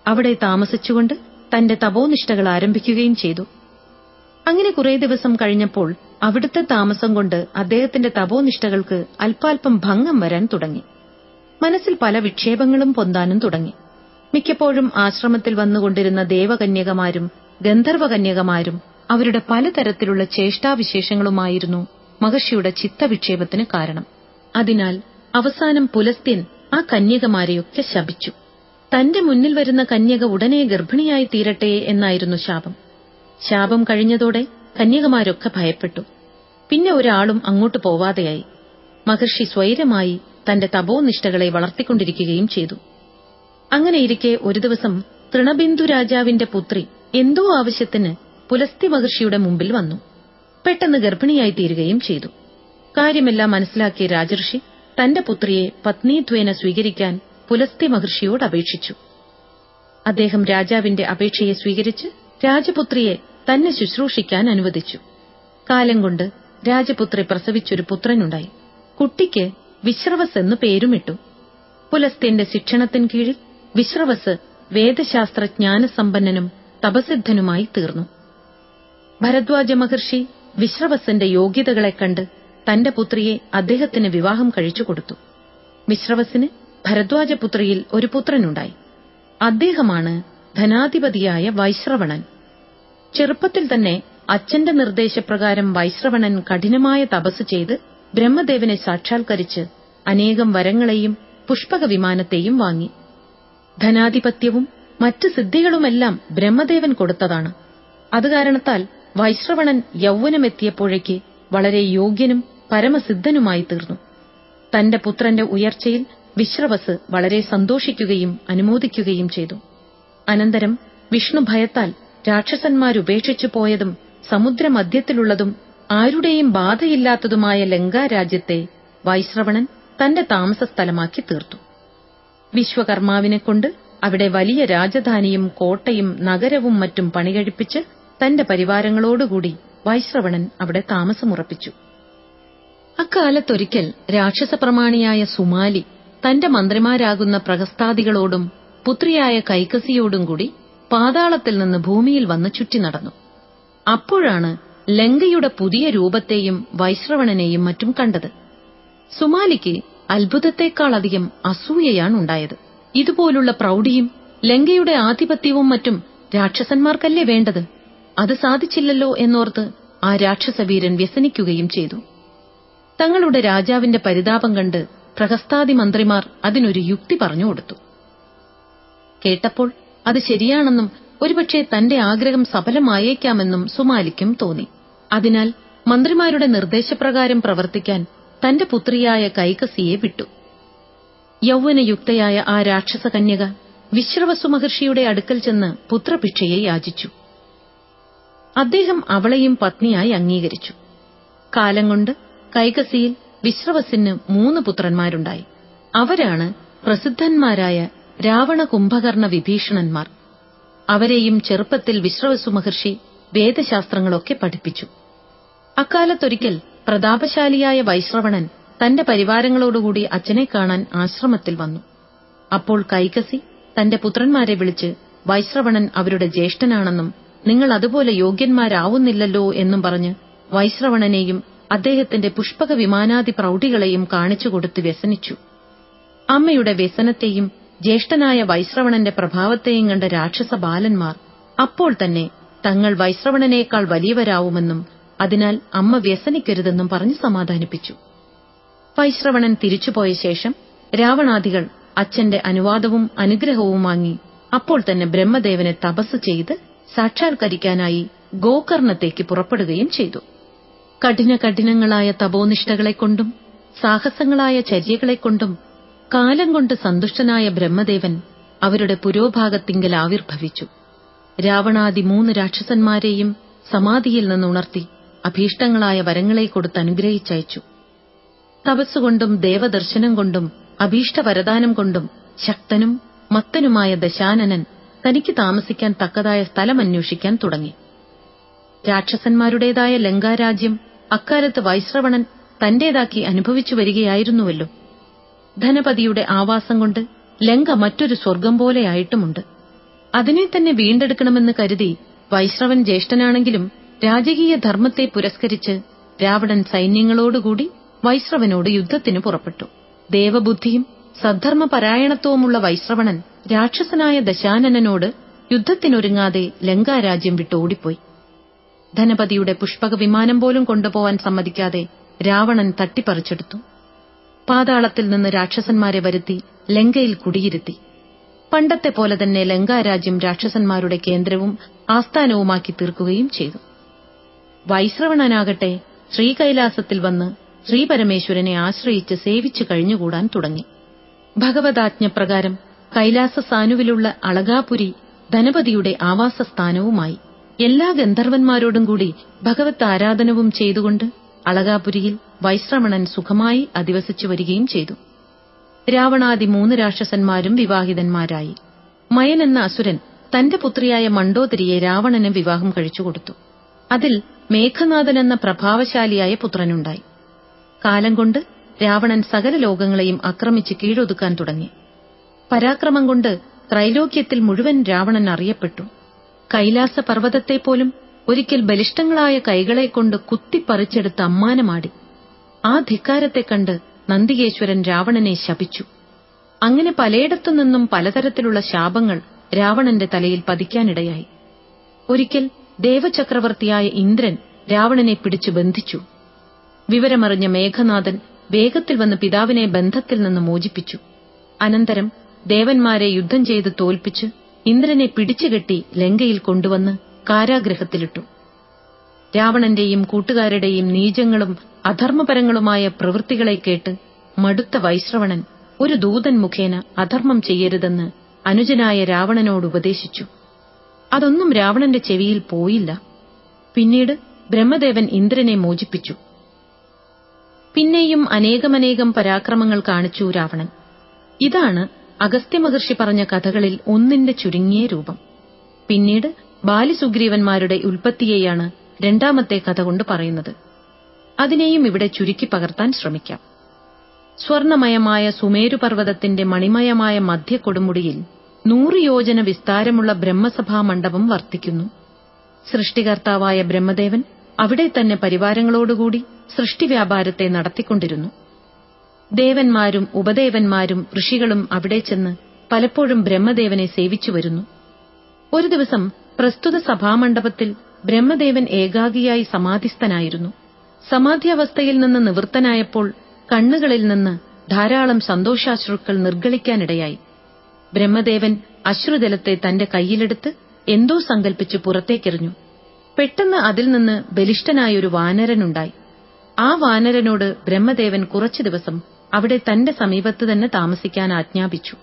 അവിടെ താമസിച്ചുകൊണ്ട് തന്റെ തപോനിഷ്ഠകൾ ആരംഭിക്കുകയും ചെയ്തു. അങ്ങനെ കുറെ ദിവസം കഴിഞ്ഞപ്പോൾ അവിടുത്തെ താമസം കൊണ്ട് അദ്ദേഹത്തിന്റെ തപോനിഷ്ഠകൾക്ക് അല്പാൽപം ഭംഗം വരാൻ തുടങ്ങി. മനസ്സിൽ പല വിക്ഷേപങ്ങളും പൊന്താനും തുടങ്ങി. മിക്കപ്പോഴും ആശ്രമത്തിൽ വന്നുകൊണ്ടിരുന്ന ദേവകന്യകമാരും ഗന്ധർവകന്യകമാരും അവരുടെ പലതരത്തിലുള്ള ചേഷ്ടാവിശേഷങ്ങളുമായിരുന്നു മഹർഷിയുടെ ചിത്തവിക്ഷേപത്തിന് കാരണം. അതിനാൽ അവസാനം പുലസ്ത്യൻ ആ കന്യകമാരെയൊക്കെ ശപിച്ചു. തന്റെ മുന്നിൽ വരുന്ന കന്യക ഉടനെ ഗർഭിണിയായി തീരട്ടെ എന്നായിരുന്നു ശാപം. ശാപം കഴിഞ്ഞതോടെ കന്യകമാരൊക്കെ ഭയപ്പെട്ടു. പിന്നെ ഒരാളും അങ്ങോട്ട് പോവാതെയായി. മഹർഷി സ്വൈരമായി തന്റെ തപോനിഷ്ഠകളെ വളർത്തിക്കൊണ്ടിരിക്കുകയും ചെയ്തു. അങ്ങനെയിരിക്കെ ഒരു ദിവസം തൃണബിന്ദു രാജാവിന്റെ പുത്രി എന്തോ ആവശ്യത്തിന് പുലസ്ത്യ മഹർഷിയുടെ മുമ്പിൽ വന്നു. പെട്ടെന്ന് ഗർഭിണിയായി തീരുകയും ചെയ്തു. കാര്യമെല്ലാം മനസ്സിലാക്കിയ രാജർഷി തന്റെ പുത്രിയെ പത്നീത്വേന സ്വീകരിക്കാൻ പുലസ്ത്യ മഹർഷിയോട് അപേക്ഷിച്ചു. അദ്ദേഹം രാജാവിന്റെ അപേക്ഷയെ സ്വീകരിച്ച് രാജപുത്രിയെ തന്നെ ശുശ്രൂഷിക്കാൻ അനുവദിച്ചു. കാലം കൊണ്ട് രാജപുത്രി പ്രസവിച്ചൊരു പുത്രനുണ്ടായി. കുട്ടിക്ക് വിശ്രവസ് എന്ന് പേരുമിട്ടു. പുലസ്ത്യന്റെ ശിക്ഷണത്തിൻ കീഴിൽ വിശ്രവസ് വേദശാസ്ത്രജ്ഞാനസമ്പന്നനും തപസിദ്ധനുമായി തീർന്നു. ഭരദ്വാജ മഹർഷി വിശ്രവസിന്റെ യോഗ്യതകളെ കണ്ട് തന്റെ പുത്രിയെ അദ്ദേഹത്തിന് വിവാഹം കഴിച്ചുകൊടുത്തു. വിശ്രവസിന് ഭരദ്വാജപുത്രിയിൽ ഒരു പുത്രനുണ്ടായി. അദ്ദേഹമാണ് ധനാധിപതിയായ വൈശ്രവണൻ. ചെറുപ്പത്തിൽ തന്നെ അച്ഛന്റെ നിർദ്ദേശപ്രകാരം വൈശ്രവണൻ കഠിനമായ തപസ് ചെയ്ത് ബ്രഹ്മദേവനെ സാക്ഷാത്കരിച്ച് അനേകം വരങ്ങളെയും പുഷ്പക വിമാനത്തെയും വാങ്ങി. ധനാധിപത്യവും മറ്റ് സിദ്ധികളുമെല്ലാം ബ്രഹ്മദേവൻ കൊടുത്തതാണ്. അതുകാരണത്താൽ വൈശ്രവണൻ യൗവനമെത്തിയപ്പോഴേക്ക് വളരെ യോഗ്യനും പരമസിദ്ധനുമായി തീർന്നു. തന്റെ പുത്രന്റെ ഉയർച്ചയിൽ വിശ്രവസ് വളരെ സന്തോഷിക്കുകയും അനുമോദിക്കുകയും ചെയ്തു. അനന്തരം വിഷ്ണു ഭയത്താൽ രാക്ഷസന്മാരുപേക്ഷിച്ചു പോയതും സമുദ്രമധ്യത്തിലുള്ളതും ആരുടെയും ബാധയില്ലാത്തതുമായ ലങ്കാരാജ്യത്തെ വൈശ്രവണൻ തന്റെ താമസസ്ഥലമാക്കി തീർത്തു. വിശ്വകർമാവിനെക്കൊണ്ട് അവിടെ വലിയ രാജധാനിയും കോട്ടയും നഗരവും മറ്റും പണികഴിപ്പിച്ച് തന്റെ പരിവാരങ്ങളോടുകൂടി വൈശ്രവണൻ അവിടെ താമസമുറപ്പിച്ചു. അക്കാലത്തൊരിക്കൽ രാക്ഷസപ്രമാണിയായ സുമാലി തന്റെ മന്ത്രിമാരാകുന്ന പ്രഹസ്താദികളോടും പുത്രിയായ കൈകസിയോടും കൂടി പാതാളത്തിൽ നിന്ന് ഭൂമിയിൽ വന്ന് ചുറ്റി നടന്നു. അപ്പോഴാണ് ലങ്കയുടെ പുതിയ രൂപത്തെയും വൈശ്രവണനെയും മറ്റും കണ്ടത്. സുമാലിക്ക് അത്ഭുതത്തെക്കാളധികം അസൂയയാണുണ്ടായത്. ഇതുപോലുള്ള പ്രൗഢിയും ലങ്കയുടെ ആധിപത്യവും മറ്റും രാക്ഷസന്മാർക്കല്ലേ വേണ്ടത്? അത് സാധിച്ചില്ലല്ലോ എന്നോർത്ത് ആ രാക്ഷസവീരൻ വ്യസനിക്കുകയും ചെയ്തു. തങ്ങളുടെ രാജാവിന്റെ പരിതാപം കണ്ട് പ്രഹസ്താദി മന്ത്രിമാർ അതിനൊരു യുക്തി പറഞ്ഞുകൊടുത്തു. കേട്ടപ്പോൾ അത് ശരിയാണെന്നും ഒരുപക്ഷെ തന്റെ ആഗ്രഹം സഫലമായേക്കാമെന്നും സുമാലിക്കും തോന്നി. അതിനാൽ മന്ത്രിമാരുടെ നിർദ്ദേശപ്രകാരം പ്രവർത്തിക്കാൻ തന്റെ പുത്രിയായ കൈകസിയെ വിട്ടു. യൗവനയുക്തയായ ആ രാക്ഷസകന്യക വിശ്രവസു മഹർഷിയുടെ അടുക്കൽ ചെന്ന് പുത്രഭിക്ഷയെ യാചിച്ചു. അദ്ദേഹം അവളെയും പത്നിയായി അംഗീകരിച്ചു. കാലം കൊണ്ട് കൈകസിയിൽ വിശ്രവസിന് 3 പുത്രന്മാരുണ്ടായി. അവരാണ് പ്രസിദ്ധന്മാരായ രാവണ, കുംഭകർണ, വിഭീഷണന്മാർ. അവരെയും ചെറുപ്പത്തിൽ വിശ്രവസു മഹർഷി വേദശാസ്ത്രങ്ങളൊക്കെ പഠിപ്പിച്ചു. അക്കാലത്തൊരിക്കൽ പ്രതാപശാലിയായ വൈശ്രവണൻ തന്റെ പരിവാരങ്ങളോടുകൂടി അച്ഛനെ കാണാൻ ആശ്രമത്തിൽ വന്നു. അപ്പോൾ കൈകസി തന്റെ പുത്രന്മാരെ വിളിച്ച് വൈശ്രവണൻ അവരുടെ ജ്യേഷ്ഠനാണെന്നും നിങ്ങൾ അതുപോലെ യോഗ്യന്മാരാവുന്നില്ലല്ലോ എന്നും പറഞ്ഞ് വൈശ്രവണനെയും അദ്ദേഹത്തിന്റെ പുഷ്പക വിമാനാദി പ്രൗഢികളെയും കാണിച്ചുകൊടുത്ത് വ്യസനിച്ചു. അമ്മയുടെ വ്യസനത്തെയും ജ്യേഷ്ഠനായ വൈശ്രവണന്റെ പ്രഭാവത്തെയും കണ്ട രാക്ഷസ ബാലന്മാർ അപ്പോൾ തന്നെ തങ്ങൾ വൈശ്രവണനേക്കാൾ വലിയവരാവുമെന്നും അതിനാൽ അമ്മ വ്യസനിക്കരുതെന്നും പറഞ്ഞ് സമാധാനിപ്പിച്ചു. വൈശ്രവണൻ തിരിച്ചുപോയ ശേഷം രാവണാദികൾ അച്ഛന്റെ അനുവാദവും അനുഗ്രഹവും വാങ്ങി അപ്പോൾ തന്നെ ബ്രഹ്മദേവനെ തപസ് ചെയ്ത് സാക്ഷാത്കരിക്കാനായി ഗോകർണത്തേക്ക് പുറപ്പെടുകയും ചെയ്തു. കഠിനങ്ങളായ തപോനിഷ്ഠകളെക്കൊണ്ടും സാഹസങ്ങളായ ചര്യകളെക്കൊണ്ടും കാലം കൊണ്ട് സന്തുഷ്ടനായ ബ്രഹ്മദേവൻ അവരുടെ പുരോഭാഗത്തിങ്കൽ ആവിർഭവിച്ചു. രാവണാദി 3 രാക്ഷസന്മാരെയും സമാധിയിൽ നിന്നുണർത്തി അഭീഷ്ടങ്ങളായ വരങ്ങളെ കൊടുത്ത് അനുഗ്രഹിച്ചയച്ചു. തപസ്സുകൊണ്ടും ദേവദർശനം കൊണ്ടും അഭീഷ്ടവരദാനം കൊണ്ടും ശക്തനും മത്തനുമായ ദശാനനൻ തനിക്ക് താമസിക്കാൻ തക്കതായ സ്ഥലമന്വേഷിക്കാൻ തുടങ്ങി. രാക്ഷസന്മാരുടേതായ ലങ്കാരാജ്യം അക്കാലത്ത് വൈശ്രവണൻ തന്റേതാക്കി അനുഭവിച്ചു വരികയായിരുന്നുവല്ലോ. ധനപതിയുടെ ആവാസം കൊണ്ട് ലങ്ക മറ്റൊരു സ്വർഗം പോലെയായിട്ടുമുണ്ട്. അതിനെ തന്നെ വീണ്ടെടുക്കണമെന്ന് കരുതി വൈശ്രവൻ ജ്യേഷ്ഠനാണെങ്കിലും രാജകീയ ധർമ്മത്തെ പുരസ്കരിച്ച് രാവണൻ സൈന്യങ്ങളോടുകൂടി വൈശ്രവനോട് യുദ്ധത്തിന് പുറപ്പെട്ടു. ദേവബുദ്ധിയും സദ്ധർമ്മപരായണത്വവുമുള്ള വൈശ്രവണൻ രാക്ഷസനായ ദശാനനനോട് യുദ്ധത്തിനൊരുങ്ങാതെ ലങ്കാരാജ്യം വിട്ടോടിപ്പോയി. ധനപതിയുടെ പുഷ്പക വിമാനം പോലും കൊണ്ടുപോവാൻ സമ്മതിക്കാതെ രാവണൻ തട്ടിപ്പറിച്ചെടുത്തു. പാതാളത്തിൽ നിന്ന് രാക്ഷസന്മാരെ വരുത്തി ലങ്കയിൽ കുടിയിരുത്തി. പണ്ടത്തെ പോലെ തന്നെ ലങ്കാരാജ്യം രാക്ഷസന്മാരുടെ കേന്ദ്രവും ആസ്ഥാനവുമാക്കി തീർക്കുകയും ചെയ്തു. വൈശ്രവണനാകട്ടെ ശ്രീകൈലാസത്തിൽ വന്ന് ശ്രീപരമേശ്വരനെ ആശ്രയിച്ച് സേവിച്ചു കഴിഞ്ഞുകൂടാൻ തുടങ്ങി. ഭഗവതാജ്ഞപ്രകാരം കൈലാസസാനുവിലുള്ള അളകാപുരി ധനപതിയുടെ ആവാസസ്ഥാനവുമായി. എല്ലാ ഗന്ധർവന്മാരോടും കൂടി ഭഗവത് ആരാധനവും ചെയ്തുകൊണ്ട് അളകാപുരിയിൽ വൈശ്രവണൻ സുഖമായി അധിവസിച്ചു വരികയും ചെയ്തു. രാവണാദി 3 രാക്ഷസന്മാരും വിവാഹിതന്മാരായി. മയൻ എന്ന അസുരൻ തന്റെ പുത്രിയായ മണ്ഡോദരിയെ രാവണന് വിവാഹം കഴിച്ചുകൊടുത്തു. അതിൽ മേഘനാഥൻ എന്ന പ്രഭാവശാലിയായ പുത്രനുണ്ടായി. കാലം കൊണ്ട് രാവണൻ സകല ലോകങ്ങളെയും ആക്രമിച്ച് കീഴൊതുക്കാൻ തുടങ്ങി. പരാക്രമം കൊണ്ട് ത്രൈലോക്യത്തിൽ മുഴുവൻ രാവണൻ അറിയപ്പെട്ടു. കൈലാസ പർവ്വതത്തെപ്പോലും ഒരിക്കൽ ബലിഷ്ഠങ്ങളായ കൈകളെക്കൊണ്ട് കുത്തിപ്പറിച്ചെടുത്ത് അമ്മാനമാടി. ആ ധിക്കാരത്തെ കണ്ട് നന്ദികേശ്വരൻ രാവണനെ ശപിച്ചു. അങ്ങനെ പലയിടത്തുനിന്നും പലതരത്തിലുള്ള ശാപങ്ങൾ രാവണന്റെ തലയിൽ പതിക്കാനിടയായി. ഒരിക്കൽ ദേവചക്രവർത്തിയായ ഇന്ദ്രൻ രാവണനെ പിടിച്ചു ബന്ധിച്ചു. വിവരമറിഞ്ഞ മേഘനാഥൻ വേഗത്തിൽ വന്ന് പിതാവിനെ ബന്ധത്തിൽ നിന്ന് മോചിപ്പിച്ചു. അനന്തരം ദേവന്മാരെ യുദ്ധം ചെയ്ത് തോൽപ്പിച്ച് ഇന്ദ്രനെ പിടിച്ചുകെട്ടി ലങ്കയിൽ കൊണ്ടുവന്ന് കാരാഗൃഹത്തിലിട്ടു. രാവണന്റെയും കൂട്ടുകാരുടെയും നീചങ്ങളും അധർമ്മപരങ്ങളുമായ പ്രവൃത്തികളെ കേട്ട് മടുത്ത വൈശ്രവണൻ ഒരു ദൂതൻ മുഖേന അധർമ്മം ചെയ്യരുതെന്ന് അനുജനായ രാവണനോട് ഉപദേശിച്ചു. അതൊന്നും രാവണന്റെ ചെവിയിൽ പോയില്ല. പിന്നീട് ബ്രഹ്മദേവൻ ഇന്ദ്രനെ മോചിപ്പിച്ചു. പിന്നെയും അനേകമനേകം പരാക്രമങ്ങൾ കാണിച്ചു രാവണൻ. ഇതാണ് അഗസ്ത്യമഹർഷി പറഞ്ഞ കഥകളിൽ ഒന്നിന്റെ ചുരുങ്ങിയ രൂപം. പിന്നീട് ബാലിസുഗ്രീവന്മാരുടെ ഉൽപ്പത്തിയെയാണ് രണ്ടാമത്തെ കഥ കൊണ്ട് പറയുന്നത്. അതിനെയും ഇവിടെ ചുരുക്കി പകർത്താൻ ശ്രമിക്കാം. സ്വർണമയമായ സുമേരുപർവ്വതത്തിന്റെ മണിമയമായ മധ്യകൊടുമുടിയിൽ 100 യോജന വിസ്താരമുള്ള ബ്രഹ്മസഭാ മണ്ഡപം വർത്തിക്കുന്നു. സൃഷ്ടികർത്താവായ ബ്രഹ്മദേവൻ അവിടെ തന്നെ പരിവാരങ്ങളോടുകൂടി സൃഷ്ടിവ്യാപാരത്തെ നടത്തിക്കൊണ്ടിരുന്നു. ദേവന്മാരും ഉപദേവന്മാരും ഋഷികളും അവിടെ ചെന്ന് പലപ്പോഴും ബ്രഹ്മദേവനെ സേവിച്ചു വരുന്നു. ഒരു ദിവസം പ്രസ്തുത സഭാമണ്ഡപത്തിൽ ബ്രഹ്മദേവൻ ഏകാഗിയായി സമാധിസ്ഥനായിരുന്നു. സമാധിയവസ്ഥയിൽ നിന്ന് നിവൃത്തനായപ്പോൾ കണ്ണുകളിൽ നിന്ന് ധാരാളം സന്തോഷാശ്രുക്കൾ നിർഗളിക്കാനിടയായി. ബ്രഹ്മദേവൻ അശ്രുജലത്തെ തന്റെ കൈയിലെടുത്ത് എന്തോ സങ്കൽപ്പിച്ച് പുറത്തേക്കെറിഞ്ഞു. പെട്ടെന്ന് അതിൽ നിന്ന് ബലിഷ്ഠനായൊരു വാനരനുണ്ടായി. ആ വാനരനോട് ബ്രഹ്മദേവൻ കുറച്ചു ദിവസം അവിടെ തന്റെ സമീപത്ത് തന്നെ താമസിക്കാൻ ആജ്ഞാപിച്ചു.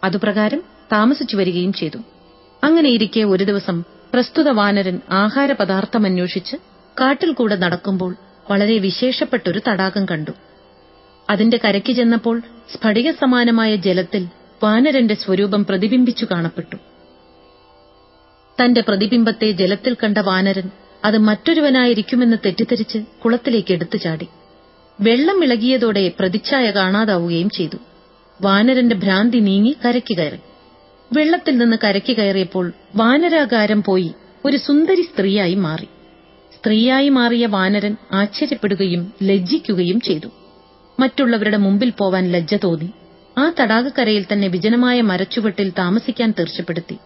അതുപ്രകാരം താമസിച്ചു വരികയും ചെയ്തു. അങ്ങനെയിരിക്കെ ഒരു ദിവസം പ്രസ്തുത വാനരൻ ആഹാരപദാർത്ഥമന്വേഷിച്ച് കാട്ടിൽ കൂടെ നടക്കുമ്പോൾ വളരെ വിശേഷപ്പെട്ടൊരു തടാകം കണ്ടു. അതിന്റെ കരയ്ക്ക് ചെന്നപ്പോൾ സ്ഫടിക സമാനമായ ജലത്തിൽ വാനരന്റെ സ്വരൂപം പ്രതിബിംബിച്ചു കാണപ്പെട്ടു. തന്റെ പ്രതിബിംബത്തെ ജലത്തിൽ കണ്ട വാനരൻ അത് മറ്റൊരുവനായിരിക്കുമെന്ന് തെറ്റിദ്ധരിച്ച് കുളത്തിലേക്ക് എടുത്തു ചാടി. വെള്ളം ഇളകിയതോടെ പ്രതിച്ഛായ കാണാതാവുകയും ചെയ്തു. വാനരന്റെ ഭ്രാന്തി നീങ്ങി കരയ്ക്ക് കയറി. വെള്ളത്തിൽ നിന്ന് കരയ്ക്ക് കയറിയപ്പോൾ വാനരാകാരം പോയി ഒരു സുന്ദരി സ്ത്രീയായി മാറി. സ്ത്രീയായി മാറിയ വാനരൻ ആശ്ചര്യപ്പെടുകയും ലജ്ജിക്കുകയും ചെയ്തു. മറ്റുള്ളവരുടെ മുമ്പിൽ പോവാൻ ലജ്ജ തോന്നി. ആ തടാകക്കരയിൽ തന്നെ വിജനമായ മരച്ചുവട്ടിൽ താമസിക്കാൻ തീർച്ചപ്പെടുത്തി.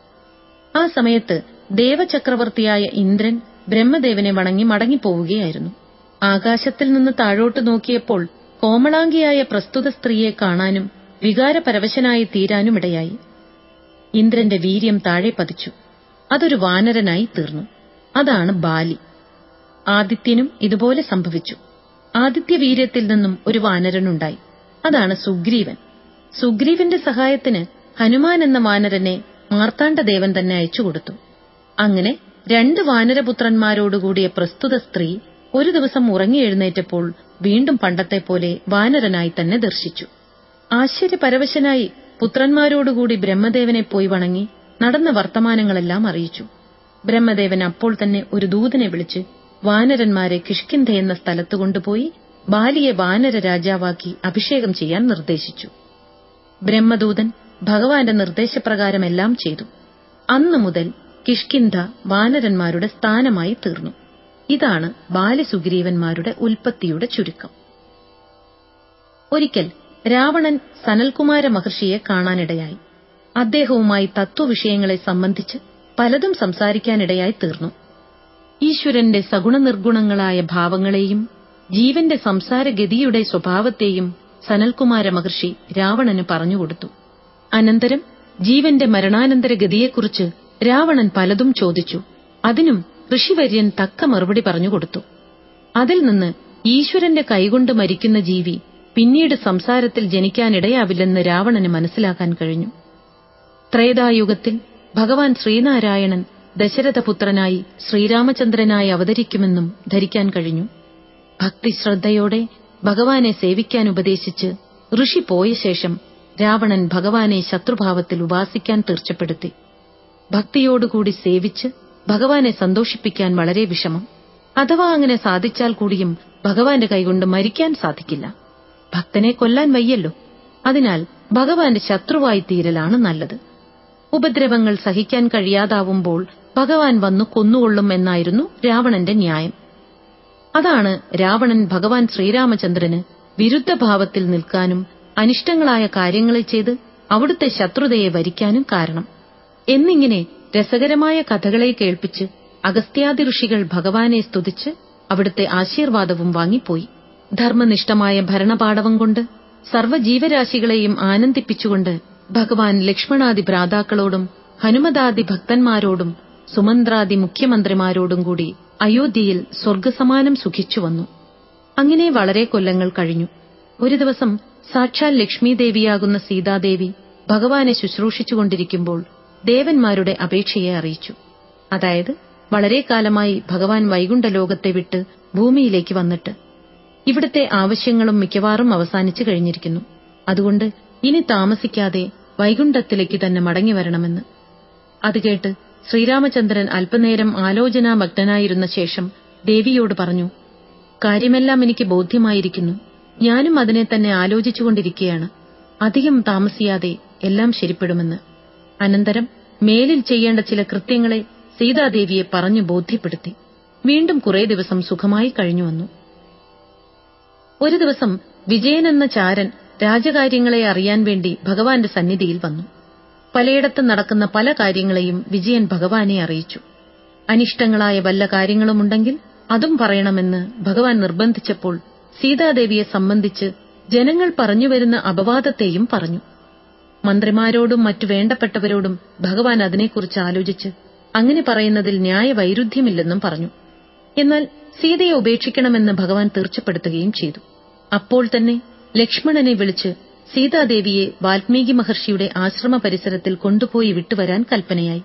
ആ സമയത്ത് ദേവചക്രവർത്തിയായ ഇന്ദ്രൻ ബ്രഹ്മദേവനെ വണങ്ങി മടങ്ങിപ്പോവുകയായിരുന്നു. ആകാശത്തിൽ നിന്ന് താഴോട്ട് നോക്കിയപ്പോൾ കോമളാംഗിയായ പ്രസ്തുത സ്ത്രീയെ കാണാനും വികാരപരവശനായി തീരാനുമിടയായി. ഇന്ദ്രന്റെ വീര്യം താഴെ പതിച്ചു. അതൊരു വാനരനായി തീർന്നു. അതാണ് ബാലി. ആദിത്യനും ഇതുപോലെ സംഭവിച്ചു. ആദിത്യവീര്യത്തിൽ നിന്നും ഒരു വാനരനുണ്ടായി. അതാണ് സുഗ്രീവൻ. സുഗ്രീവന്റെ സഹായത്തിന് ഹനുമാൻ എന്ന വാനരനെ മാർത്താണ്ഡദേവൻ തന്നെ അയച്ചുകൊടുത്തു. അങ്ങനെ 2 വാനരപുത്രന്മാരോടുകൂടിയ പ്രസ്തുത സ്ത്രീ ഒരു ദിവസം ഉറങ്ങിയെഴുന്നേറ്റപ്പോൾ വീണ്ടും പണ്ടത്തെ പോലെ വാനരനായി തന്നെ ദർശിച്ചു. ആശ്ചര്യപരവശനായി പുത്രന്മാരോടുകൂടി ബ്രഹ്മദേവനെ പോയി വണങ്ങി നടന്ന വർത്തമാനങ്ങളെല്ലാം അറിയിച്ചു. ബ്രഹ്മദേവൻ അപ്പോൾ തന്നെ ഒരു ദൂതനെ വിളിച്ച് വാനരന്മാരെ കിഷ്കിന്ധ എന്ന സ്ഥലത്ത് കൊണ്ടുപോയി ബാലിയെ വാനര രാജാവാക്കി അഭിഷേകം ചെയ്യാൻ നിർദ്ദേശിച്ചു. ബ്രഹ്മദൂതൻ ഭഗവാന്റെ നിർദ്ദേശപ്രകാരമെല്ലാം ചെയ്തു. അന്നു മുതൽ കിഷ്കിന്ധ വാനരന്മാരുടെ സ്ഥാനമായി തീർന്നു. ഇതാണ് ബാലിസുഗ്രീവന്മാരുടെ ഉൽപ്പത്തിയുടെ ചുരുക്കം. ഒരിക്കൽ രാവണൻ സനൽകുമാര മഹർഷിയെ കാണാനിടയായി. അദ്ദേഹവുമായി തത്വവിഷയങ്ങളെ സംബന്ധിച്ച് പലതും സംസാരിക്കാനിടയായി തീർന്നു. ഈശ്വരന്റെ സഗുണനിർഗുണങ്ങളായ ഭാവങ്ങളെയും ജീവന്റെ സംസാരഗതിയുടെ സ്വഭാവത്തെയും സനൽകുമാര മഹർഷി രാവണന് പറഞ്ഞുകൊടുത്തു. അനന്തരം ജീവന്റെ മരണാനന്തര ഗതിയെക്കുറിച്ച് രാവണൻ പലതും ചോദിച്ചു. അതിനും ഋഷിവര്യൻ തക്ക മറുപടി പറഞ്ഞുകൊടുത്തു. അതിൽ നിന്ന് ഈശ്വരന്റെ കൈകൊണ്ട് മരിക്കുന്ന ജീവി പിന്നീട് സംസാരത്തിൽ ജനിക്കാനിടയാവില്ലെന്ന് രാവണന് മനസ്സിലാക്കാൻ കഴിഞ്ഞു. ത്രേതായുഗത്തിൽ ഭഗവാൻ ശ്രീനാരായണൻ ദശരഥപുത്രനായി ശ്രീരാമചന്ദ്രനായി അവതരിക്കുമെന്നും ധരിക്കാൻ കഴിഞ്ഞു. ഭക്തിശ്രദ്ധയോടെ ഭഗവാനെ സേവിക്കാൻ ഉപദേശിച്ച് ഋഷി പോയ ശേഷം രാവണൻ ഭഗവാനെ ശത്രുഭാവത്തിൽ ഉപാസിക്കാൻ തീർച്ചപ്പെടുത്തി. ഭക്തിയോടുകൂടി സേവിച്ച് ഭഗവാനെ സന്തോഷിപ്പിക്കാൻ വളരെ വിഷമം. അഥവാ അങ്ങനെ സാധിച്ചാൽ കൂടിയും ഭഗവാന്റെ കൈകൊണ്ട് മരിക്കാൻ സാധിക്കില്ല. ഭക്തനെ കൊല്ലാൻ വയ്യല്ലോ. അതിനാൽ ഭഗവാന്റെ ശത്രുവായി തീരലാണ് നല്ലത്. ഉപദ്രവങ്ങൾ സഹിക്കാൻ കഴിയാതാവുമ്പോൾ ഭഗവാൻ വന്നു കൊന്നുകൊള്ളും എന്നായിരുന്നു രാവണന്റെ ന്യായം. അതാണ് രാവണൻ ഭഗവാൻ ശ്രീരാമചന്ദ്രന് വിരുദ്ധഭാവത്തിൽ നിൽക്കാനും അനിഷ്ടങ്ങളായ കാര്യങ്ങളെ ചെയ്ത് അവിടുത്തെ ശത്രുതയെ വരിക്കാനും കാരണം. എന്നിങ്ങനെ രസകരമായ കഥകളെ കേൾപ്പിച്ച് അഗസ്ത്യാദി ഋഷികൾ ഭഗവാനെ സ്തുതിച്ച് അവിടുത്തെ ആശീർവാദവും വാങ്ങിപ്പോയി. ധർമ്മനിഷ്ഠമായ ഭരണപാടവം കൊണ്ട് സർവ്വജീവരാശികളെയും ആനന്ദിപ്പിച്ചുകൊണ്ട് ഭഗവാൻ ലക്ഷ്മണാദി ഭ്രാതാക്കളോടും ഹനുമതാദി ഭക്തന്മാരോടും സുമന്ത്രാദി മുഖ്യമന്ത്രിമാരോടും കൂടി അയോധ്യയിൽ സ്വർഗസമാനം സുഖിച്ചു വന്നു. അങ്ങനെ വളരെ കൊല്ലങ്ങൾ കഴിഞ്ഞു. ഒരു ദിവസം സാക്ഷാൽ ലക്ഷ്മീദേവിയാകുന്ന സീതാദേവി ഭഗവാനെ ശുശ്രൂഷിച്ചുകൊണ്ടിരിക്കുമ്പോൾ ദേവന്മാരുടെ അപേക്ഷയെ അറിയിച്ചു. അതായത് വളരെ കാലമായി ഭഗവാൻ വൈകുണ്ഠലോകത്തെ വിട്ട് ഭൂമിയിലേക്ക് വന്നിട്ട് ഇവിടുത്തെ ആവശ്യങ്ങളും മിക്കവാറും അവസാനിച്ചു കഴിഞ്ഞിരിക്കുന്നു. അതുകൊണ്ട് ഇനി താമസിക്കാതെ വൈകുണ്ഠത്തിലേക്ക് തന്നെ മടങ്ങിവരണമെന്ന്. അത് കേട്ട് ശ്രീരാമചന്ദ്രൻ അല്പനേരം ആലോചനാമഗ്നനായിരുന്ന ശേഷം ദേവിയോട് പറഞ്ഞു, കാര്യമെല്ലാം എനിക്ക് ബോധ്യമായിരിക്കുന്നു. ഞാനും അതിനെ തന്നെ ആലോചിച്ചുകൊണ്ടിരിക്കുകയാണ്. അധികം താമസിയാതെ എല്ലാം ശരിപ്പെടുമെന്ന്. അനന്തരം മേലിൽ ചെയ്യേണ്ട ചില കൃത്യങ്ങളെ സീതാദേവിയെ പറഞ്ഞു ബോധ്യപ്പെടുത്തി. വീണ്ടും കുറെ ദിവസം സുഖമായി കഴിഞ്ഞുവന്നു. ഒരു ദിവസം വിജയൻ എന്ന ചാരൻ രാജകാര്യങ്ങളെ അറിയാൻ വേണ്ടി ഭഗവാന്റെ സന്നിധിയിൽ വന്നു. പലയിടത്തും നടക്കുന്ന പല കാര്യങ്ങളെയും വിജയൻ ഭഗവാനെ അറിയിച്ചു. അനിഷ്ടങ്ങളായ വല്ല കാര്യങ്ങളുമുണ്ടെങ്കിൽ അതും പറയണമെന്ന് ഭഗവാൻ നിർബന്ധിച്ചപ്പോൾ സീതാദേവിയെ സംബന്ധിച്ച് ജനങ്ങൾ പറഞ്ഞുവരുന്ന അപവാദത്തെയും പറഞ്ഞു. മന്ത്രിമാരോടും മറ്റു വേണ്ടപ്പെട്ടവരോടും ഭഗവാൻ അതിനെക്കുറിച്ച് ആലോചിച്ച് അങ്ങനെ പറയുന്നതിൽ ന്യായവൈരുദ്ധ്യമില്ലെന്നും പറഞ്ഞു. എന്നാൽ സീതയെ ഉപേക്ഷിക്കണമെന്ന് ഭഗവാൻ തീർച്ചപ്പെടുത്തുകയും ചെയ്തു. അപ്പോൾ തന്നെ ലക്ഷ്മണനെ വിളിച്ച് സീതാദേവിയെ വാൽമീകി മഹർഷിയുടെ ആശ്രമ പരിസരത്തിൽ കൊണ്ടുപോയി വിട്ടുവരാൻ കൽപ്പനയായി.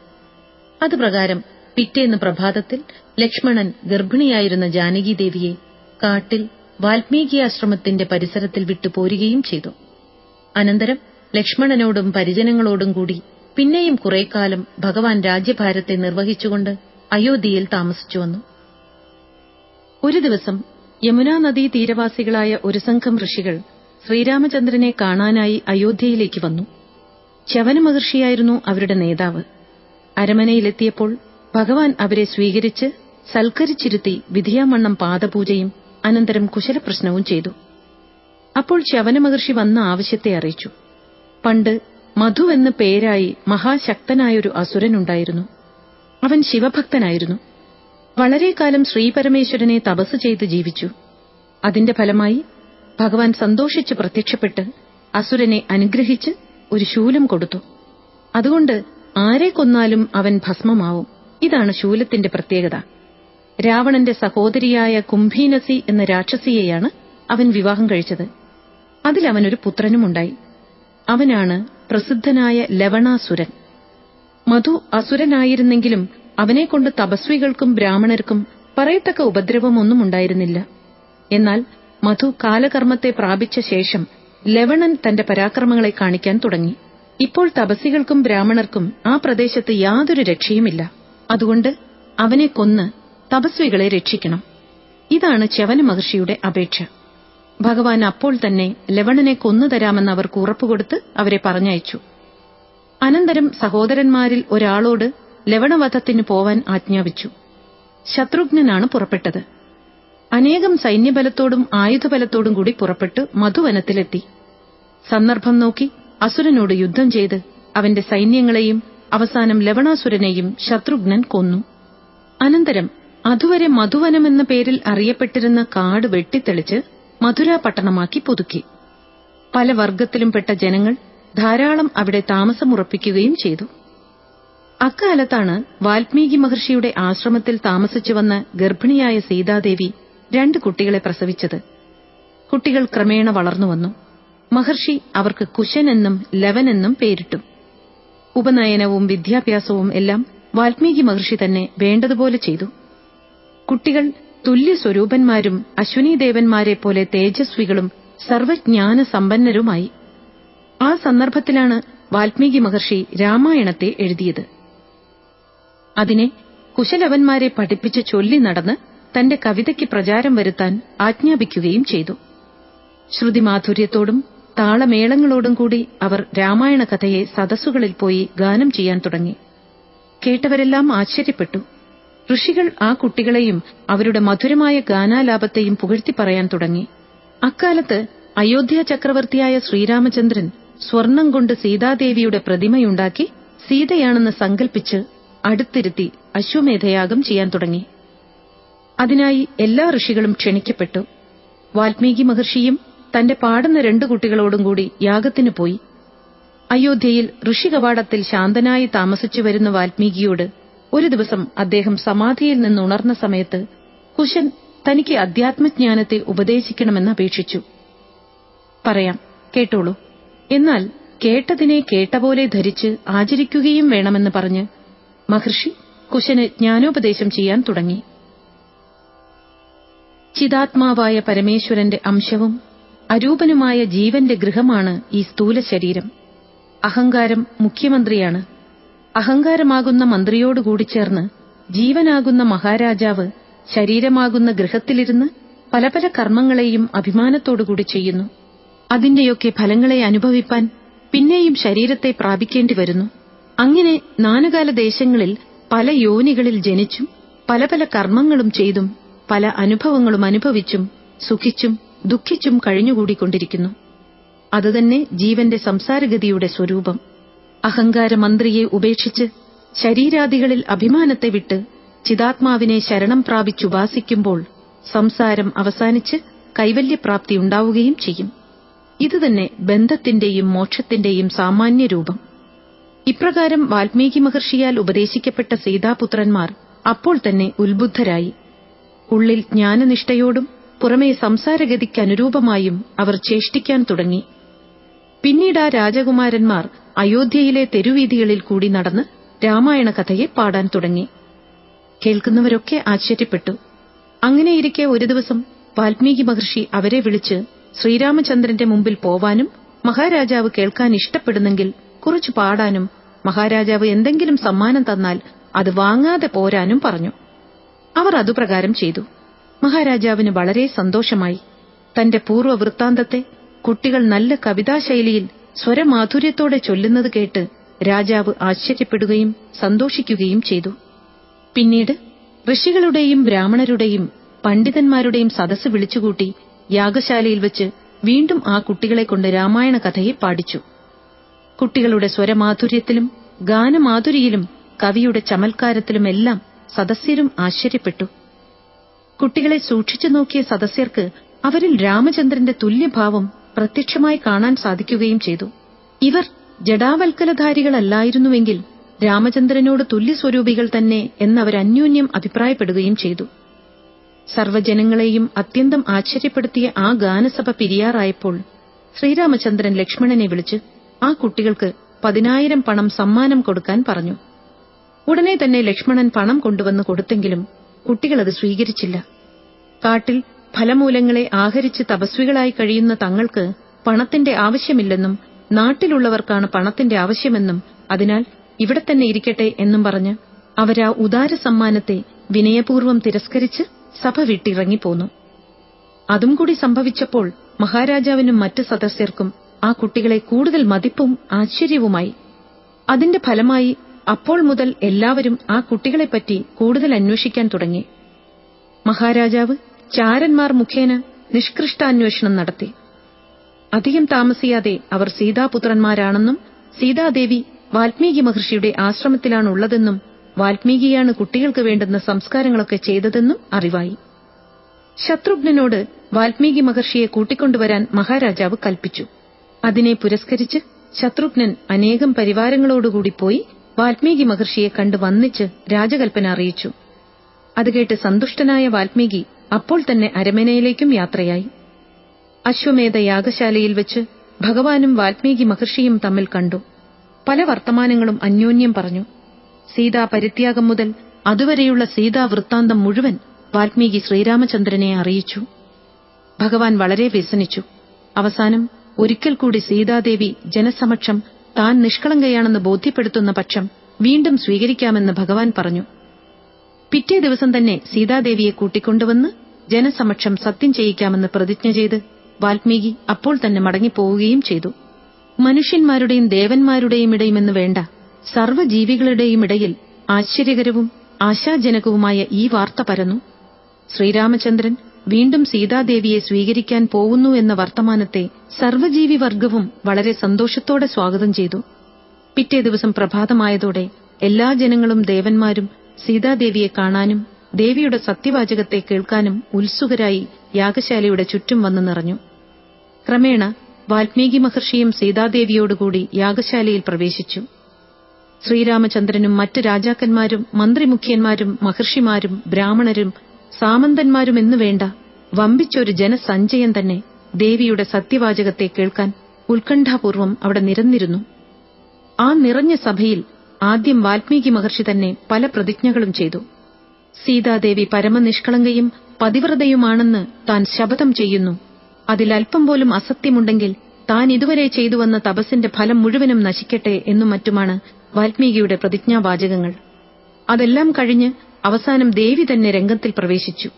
അതുപ്രകാരം പിറ്റേന്ന് പ്രഭാതത്തിൽ ലക്ഷ്മണൻ ഗർഭിണിയായിരുന്ന ജാനകീദേവിയെ കാട്ടിൽ വാൽമീകി ആശ്രമത്തിന്റെ പരിസരത്തിൽ വിട്ടുപോരുകയും ചെയ്തു. അനന്തരം ലക്ഷ്മണനോടും പരിജനങ്ങളോടും കൂടി പിന്നെയും കുറേക്കാലം ഭഗവാൻ രാജ്യഭാരത്തെ നിർവഹിച്ചുകൊണ്ട് അയോധ്യയിൽ താമസിച്ചു വന്നു. ഒരു ദിവസം യമുനാ നദീ തീരവാസികളായ ഒരു സംഘം ഋഷികൾ ശ്രീരാമചന്ദ്രനെ കാണാനായി അയോധ്യയിലേക്ക് വന്നു. ച്യവന മഹർഷിയായിരുന്നു അവരുടെ നേതാവ്. അരമനയിലെത്തിയപ്പോൾ ഭഗവാൻ അവരെ സ്വീകരിച്ച് സൽക്കരിച്ചിരുത്തി വിധിയാമണ്ണം പാദപൂജയും അനന്തരം കുശലപ്രശ്നവും ചെയ്തു. അപ്പോൾ ച്യവന മഹർഷി വന്ന ആവശ്യത്തെ അറിയിച്ചു. പണ്ട് മധു എന്ന പേരായി മഹാശക്തനായൊരു അസുരനുണ്ടായിരുന്നു. അവൻ ശിവഭക്തനായിരുന്നു. വളരെ കാലം ശ്രീപരമേശ്വരനെ തപസ് ചെയ്ത് ജീവിച്ചു. അതിന്റെ ഫലമായി ഭഗവാൻ സന്തോഷിച്ച് പ്രത്യക്ഷപ്പെട്ട് അസുരനെ അനുഗ്രഹിച്ച് ഒരു ശൂലം കൊടുത്തു. അതുകൊണ്ട് ആരെ കൊന്നാലും അവൻ ഭസ്മമാവും. ഇതാണ് ശൂലത്തിന്റെ പ്രത്യേകത. രാവണന്റെ സഹോദരിയായ കുംഭീനസി എന്ന രാക്ഷസിയെയാണ് അവൻ വിവാഹം കഴിച്ചത്. അതിലവനൊരു പുത്രനുമുണ്ടായി. അവനാണ് പ്രസിദ്ധനായ ലവണാസുരൻ. മധു അസുരനായിരുന്നെങ്കിലും അവനെക്കൊണ്ട് തപസ്വികൾക്കും ബ്രാഹ്മണർക്കും പറയത്തക്ക ഉപദ്രവമൊന്നും ഉണ്ടായിരുന്നില്ല. എന്നാൽ മധു കാലകർമ്മത്തെ പ്രാപിച്ച ശേഷം ലവണൻ തന്റെ പരാക്രമങ്ങളെ കാണിക്കാൻ തുടങ്ങി. ഇപ്പോൾ തപസ്വികൾക്കും ബ്രാഹ്മണർക്കും ആ പ്രദേശത്ത് യാതൊരു രക്ഷയുമില്ല. അതുകൊണ്ട് അവനെ കൊന്ന് തപസ്വികളെ രക്ഷിക്കണം. ഇതാണ് ച്യവന മഹർഷിയുടെ അപേക്ഷ. ഭഗവാൻ അപ്പോൾ തന്നെ ലവണനെ കൊന്നുതരാമെന്ന് അവർക്ക് ഉറപ്പുകൊടുത്ത് അവരെ പറഞ്ഞയച്ചു. അനന്തരം സഹോദരന്മാരിൽ ഒരാളോട് ലവണവധത്തിന് പോവാൻ ആജ്ഞാപിച്ചു. ശത്രുഘ്നനാണ് പുറപ്പെട്ടത്. അനേകം സൈന്യബലത്തോടും ആയുധബലത്തോടും കൂടി പുറപ്പെട്ട് മധുവനത്തിലെത്തി. സന്ദർഭം നോക്കി അസുരനോട് യുദ്ധം ചെയ്ത് അവന്റെ സൈന്യങ്ങളെയും അവസാനം ലവണാസുരനെയും ശത്രുഘ്നൻ കൊന്നു. അനന്തരം അതുവരെ മധുവനമെന്ന പേരിൽ അറിയപ്പെട്ടിരുന്ന കാട് വെട്ടിത്തെളിച്ച് മധുരാപട്ടണമാക്കി പുതുക്കി. പല വർഗത്തിലും പെട്ട ജനങ്ങൾ ധാരാളം അവിടെ താമസമുറപ്പിക്കുകയും ചെയ്തു. അക്കാലത്താണ് വാൽമീകി മഹർഷിയുടെ ആശ്രമത്തിൽ താമസിച്ചു വന്ന ഗർഭിണിയായ സീതാദേവി 2 കുട്ടികളെ പ്രസവിച്ചത്. കുട്ടികൾ ക്രമേണ വളർന്നുവന്നു. മഹർഷി അവർക്ക് കുശൻ എന്നും ലവൻ എന്നും പേരിട്ടു. ഉപനയനവും വിദ്യാഭ്യാസവും എല്ലാം വാൽമീകി മഹർഷി തന്നെ വേണ്ടതുപോലെ ചെയ്തു. കുട്ടികൾ തുല്യസ്വരൂപന്മാരും അശ്വനീദേവന്മാരെപ്പോലെ തേജസ്വികളും സർവജ്ഞാന സമ്പന്നരുമായി. ആ സന്ദർഭത്തിലാണ് വാൽമീകി മഹർഷി രാമായണത്തെ എഴുതിയത്. അതിനെ കുശലവന്മാരെ പഠിപ്പിച്ച് ചൊല്ലി നടന്ന് തന്റെ കവിതയ്ക്ക് പ്രചാരം വരുത്താൻ ആജ്ഞാപിക്കുകയും ചെയ്തു. ശ്രുതിമാധുര്യത്തോടും താളമേളങ്ങളോടും കൂടി അവർ രാമായണ കഥയെ സദസ്സുകളിൽ പോയി ഗാനം ചെയ്യാൻ തുടങ്ങി. കേട്ടവരെല്ലാം ആശ്ചര്യപ്പെട്ടു. ഋഷികൾ ആ കുട്ടികളെയും അവരുടെ മധുരമായ ഗാനാലാപത്തെയും പുകഴ്ത്തി പറയാൻ തുടങ്ങി. അക്കാലത്ത് അയോധ്യ ചക്രവർത്തിയായ ശ്രീരാമചന്ദ്രൻ സ്വർണം കൊണ്ട് സീതാദേവിയുടെ പ്രതിമയുണ്ടാക്കി സീതയാണെന്ന് സങ്കൽപ്പിച്ച് അടുത്തിരുത്തി അശ്വമേധയാഗം ചെയ്യാൻ തുടങ്ങി. അതിനായി എല്ലാ ഋഷികളും ക്ഷണിക്കപ്പെട്ടു. വാൽമീകി മഹർഷിയും തന്റെ പാടുന്ന 2 കുട്ടികളോടും കൂടി യാഗത്തിനു പോയി. അയോധ്യയിൽ ഋഷികവാടത്തിൽ ശാന്തനായി താമസിച്ചു വരുന്ന വാൽമീകിയോട് ഒരു ദിവസം അദ്ദേഹം സമാധിയിൽ നിന്നുണർന്ന സമയത്ത് കുശൻ തനിക്ക് അധ്യാത്മജ്ഞാനത്തെ ഉപദേശിക്കണമെന്ന് അപേക്ഷിച്ചു. പറയാം, കേട്ടോളൂ. എന്നാൽ കേട്ടതിനെ കേട്ടപോലെ ധരിച്ച് ആചരിക്കുകയും വേണമെന്ന് പറഞ്ഞ് മഹർഷി കുശന് ജ്ഞാനോപദേശം ചെയ്യാൻ തുടങ്ങി. ചിതാത്മാവായ പരമേശ്വരന്റെ അംശവും അരൂപനുമായ ജീവന്റെ ഗൃഹമാണ് ഈ സ്ഥൂല ശരീരം. അഹങ്കാരം മുഖ്യമന്ത്രിയാണ്. അഹങ്കാരമാകുന്ന മന്ത്രിയോടുകൂടി ചേർന്ന് ജീവനാകുന്ന മഹാരാജാവ് ശരീരമാകുന്ന ഗൃഹത്തിലിരുന്ന് പല പല കർമ്മങ്ങളെയും അഭിമാനത്തോടുകൂടി ചെയ്യുന്നു. അതിന്റെയൊക്കെ ഫലങ്ങളെ അനുഭവിപ്പാൻ പിന്നെയും ശരീരത്തെ പ്രാപിക്കേണ്ടി വരുന്നു. അങ്ങനെ നാനാകാല ദേശങ്ങളിൽ പല യോനികളിൽ ജനിച്ചും പല പല കർമ്മങ്ങളും ചെയ്തും പല അനുഭവങ്ങളും അനുഭവിച്ചും സുഖിച്ചും ദുഃഖിച്ചും കഴിഞ്ഞുകൂടിക്കൊണ്ടിരിക്കുന്നു. അതുതന്നെ ജീവന്റെ സംസാരഗതിയുടെ സ്വരൂപം. അഹങ്കാരമന്ത്രിയെ ഉപേക്ഷിച്ച് ശരീരാദികളിൽ അഭിമാനത്തെ വിട്ട് ചിതാത്മാവിനെ ശരണം പ്രാപിച്ചുപാസിക്കുമ്പോൾ സംസാരം അവസാനിച്ച് കൈവല്യപ്രാപ്തി ഉണ്ടാവുകയും ചെയ്യും. ഇതുതന്നെ ബന്ധത്തിന്റെയും മോക്ഷത്തിന്റെയും സാമാന്യരൂപം. ഇപ്രകാരം വാൽമീകി മഹർഷിയാൽ ഉപദേശിക്കപ്പെട്ട സീതാപുത്രന്മാർ അപ്പോൾ തന്നെ ഉത്ബുദ്ധരായി. ഉള്ളിൽ ജ്ഞാനനിഷ്ഠയോടും പുറമേ സംസാരഗതിക്കനുരൂപമായും അവർ ചേഷ്ടിക്കാൻ തുടങ്ങി. പിന്നീട് ആ രാജകുമാരന്മാർ അയോധ്യയിലെ തെരുവീഥികളിൽ കൂടി നടന്ന് രാമായണ കഥയെ പാടാൻ തുടങ്ങി. കേൾക്കുന്നവരൊക്കെ ആശ്ചര്യപ്പെട്ടു. അങ്ങനെയിരിക്കെ ഒരു ദിവസം വാൽമീകി മഹർഷി അവരെ വിളിച്ച് ശ്രീരാമചന്ദ്രന്റെ മുമ്പിൽ പോവാനും മഹാരാജാവ് കേൾക്കാൻ ഇഷ്ടപ്പെടുന്നെങ്കിൽ കുറച്ചു പാടാനും മഹാരാജാവ് എന്തെങ്കിലും സമ്മാനം തന്നാൽ അത് വാങ്ങാതെ പോരാനും പറഞ്ഞു. അവർ അതുപ്രകാരം ചെയ്തു. മഹാരാജാവിന് വളരെ സന്തോഷമായി. തന്റെ പൂർവ്വവൃത്താന്തത്തെ കുട്ടികൾ നല്ല കവിതാശൈലിയിൽ സ്വരമാധുര്യത്തോടെ ചൊല്ലുന്നത് കേട്ട് രാജാവ് ആശ്ചര്യപ്പെടുകയും സന്തോഷിക്കുകയും ചെയ്തു. പിന്നീട് ഋഷികളുടെയും ബ്രാഹ്മണരുടെയും പണ്ഡിതന്മാരുടെയും സദസ്സ് വിളിച്ചുകൂട്ടി യാഗശാലയിൽ വെച്ച് വീണ്ടും ആ കുട്ടികളെക്കൊണ്ട് രാമായണ കഥയെ പാടിച്ചു. കുട്ടികളുടെ സ്വരമാധുര്യത്തിലും ഗാനമാധുരിയിലും കവിയുടെ ചമൽക്കാരത്തിലുമെല്ലാം സദസ്യരും ആശ്ചര്യപ്പെട്ടു. കുട്ടികളെ സൂക്ഷിച്ചു നോക്കിയ സദസ്യർക്ക് അവരിൽ രാമചന്ദ്രന്റെ തുല്യഭാവം പ്രത്യക്ഷമായി കാണാൻ സാധിക്കുകയും ചെയ്തു. ഇവർ ജഡാവൽക്കലധാരികളല്ലായിരുന്നുവെങ്കിൽ രാമചന്ദ്രനോട് തുല്യസ്വരൂപികൾ തന്നെ എന്നവരന്യോന്യം അഭിപ്രായപ്പെടുകയും ചെയ്തു. സർവ്വജനങ്ങളെയും അത്യന്തം ആശ്ചര്യപ്പെടുത്തിയ ആ ഗാനസഭ പിരിയാറായപ്പോൾ ശ്രീരാമചന്ദ്രൻ ലക്ഷ്മണനെ വിളിച്ച് ആ കുട്ടികൾക്ക് 10,000 പണം സമ്മാനം കൊടുക്കാൻ പറഞ്ഞു. ഉടനെ തന്നെ ലക്ഷ്മണൻ പണം കൊണ്ടുവന്ന് കൊടുത്തെങ്കിലും കുട്ടികളത് സ്വീകരിച്ചില്ല. കാട്ടിൽ ഫലമൂലങ്ങളെ ആഹരിച്ച് തപസ്വികളായി കഴിയുന്ന തങ്ങൾക്ക് പണത്തിന്റെ ആവശ്യമില്ലെന്നും നാട്ടിലുള്ളവർക്കാണ് പണത്തിന്റെ ആവശ്യമെന്നും അതിനാൽ ഇവിടെ തന്നെ ഇരിക്കട്ടെ എന്നും പറഞ്ഞ് അവരാ ഉദാര സമ്മാനത്തെ വിനയപൂർവ്വം തിരസ്കരിച്ച് സഭ വിട്ടിറങ്ങിപ്പോന്നു. അതും കൂടി സംഭവിച്ചപ്പോൾ മഹാരാജാവിനും മറ്റ് സദസ്യർക്കും ആ കുട്ടികളെ കൂടുതൽ മതിപ്പും ആശ്ചര്യവുമായി. അതിന്റെ ഫലമായി അപ്പോൾ മുതൽ എല്ലാവരും ആ കുട്ടികളെപ്പറ്റി കൂടുതൽ അന്വേഷിക്കാൻ തുടങ്ങി. മഹാരാജാവ് ചാരന്മാർ മുഖേന നിഷ്കൃഷ്ടാന്വേഷണം നടത്തി. അധികം താമസിയാതെ അവർ സീതാപുത്രന്മാരാണെന്നും സീതാദേവി വാൽമീകി മഹർഷിയുടെ ആശ്രമത്തിലാണുള്ളതെന്നും വാൽമീകിയാണ് കുട്ടികൾക്ക് വേണ്ടുന്ന സംസ്കാരങ്ങളൊക്കെ ചെയ്തതെന്നും അറിവായി. ശത്രുഘ്നനോട് വാൽമീകി മഹർഷിയെ കൂട്ടിക്കൊണ്ടുവരാൻ മഹാരാജാവ് കൽപ്പിച്ചു. അതിനെ പുരസ്കരിച്ച് ശത്രുഘ്നൻ അനേകം പരിവാരങ്ങളോടുകൂടി പോയി വാൽമീകി മഹർഷിയെ കണ്ട് വന്നിച്ച് രാജകൽപ്പന അറിയിച്ചു. അത് കേട്ട് സന്തുഷ്ടനായ വാൽമീകി അപ്പോൾ തന്നെ അരമനയിലേക്കും യാത്രയായി. അശ്വമേധ യാഗശാലയിൽ വെച്ച് ഭഗവാനും വാൽമീകി മഹർഷിയും തമ്മിൽ കണ്ടു. പല വർത്തമാനങ്ങളും അന്യോന്യം പറഞ്ഞു. സീതാ പരിത്യാഗം മുതൽ അതുവരെയുള്ള സീതാവൃത്താന്തം മുഴുവൻ വാൽമീകി ശ്രീരാമചന്ദ്രനെ അറിയിച്ചു. ഭഗവാൻ വളരെ വ്യസനിച്ചു. അവസാനം ഒരിക്കൽ കൂടി സീതാദേവി ജനസമക്ഷം താൻ നിഷ്കളങ്കയാണെന്ന് ബോധ്യപ്പെടുത്തുന്ന പക്ഷം വീണ്ടും സ്വീകരിക്കാമെന്ന് ഭഗവാൻ പറഞ്ഞു. പിറ്റേ ദിവസം തന്നെ സീതാദേവിയെ കൂട്ടിക്കൊണ്ടുവന്ന് ജനസമക്ഷം സത്യം ചെയ്യിക്കാമെന്ന് പ്രതിജ്ഞ ചെയ്ത് വാൽമീകി അപ്പോൾ തന്നെ മടങ്ങിപ്പോവുകയും ചെയ്തു. മനുഷ്യന്മാരുടെയും ദേവന്മാരുടെയും ഇടയുമെന്ന് വേണ്ട, സർവ്വജീവികളുടെയും ഇടയിൽ ആശ്ചര്യകരവും ആശാജനകവുമായ ഈ വാർത്ത പരന്നു. ശ്രീരാമചന്ദ്രൻ വീണ്ടും സീതാദേവിയെ സ്വീകരിക്കാൻ പോകുന്നു എന്ന വർത്തമാനത്തെ സർവ്വജീവിവർഗവും വളരെ സന്തോഷത്തോടെ സ്വാഗതം ചെയ്തു. പിറ്റേ ദിവസം പ്രഭാതമായതോടെ എല്ലാ ജനങ്ങളും ദേവന്മാരും സീതാദേവിയെ കാണാനും ദേവിയുടെ സത്യവാചകത്തെ കേൾക്കാനും ഉത്സുകരായി യാഗശാലയുടെ ചുറ്റും വന്നു നിറഞ്ഞു. ക്രമേണ വാൽമീകി മഹർഷിയും സീതാദേവിയോടുകൂടി യാഗശാലയിൽ പ്രവേശിച്ചു. ശ്രീരാമചന്ദ്രനും മറ്റ് രാജാക്കന്മാരും മന്ത്രിമുഖ്യന്മാരും മഹർഷിമാരും ബ്രാഹ്മണരും സാമന്തന്മാരും എന്നു വേണ്ട വമ്പിച്ചൊരു ജനസഞ്ചയം തന്നെ ദേവിയുടെ സത്യവാചകത്തെ കേൾക്കാൻ ഉത്കണ്ഠാപൂർവം അവിടെ നിരന്നിരുന്നു. ആ നിറഞ്ഞ സഭയിൽ ആദ്യം വാൽമീകി മഹർഷി തന്നെ പല പ്രതിജ്ഞകളും ചെയ്തു. സീതാദേവി പരമനിഷ്കളങ്കയും പതിവ്രതയുമാണെന്ന് താൻ ശപഥം ചെയ്യുന്നു. അതിലൽപ്പം പോലും അസത്യമുണ്ടെങ്കിൽ താൻ ഇതുവരെ ചെയ്തുവന്ന തപസ്സിന്റെ ഫലം മുഴുവനും നശിക്കട്ടെ എന്നും മറ്റുമാണ് വാൽമീകിയുടെ പ്രതിജ്ഞാവാചകങ്ങൾ. അതെല്ലാം കഴിഞ്ഞ് അവസാനം ദേവി തന്നെ രംഗത്തിൽ പ്രവേശിച്ചു.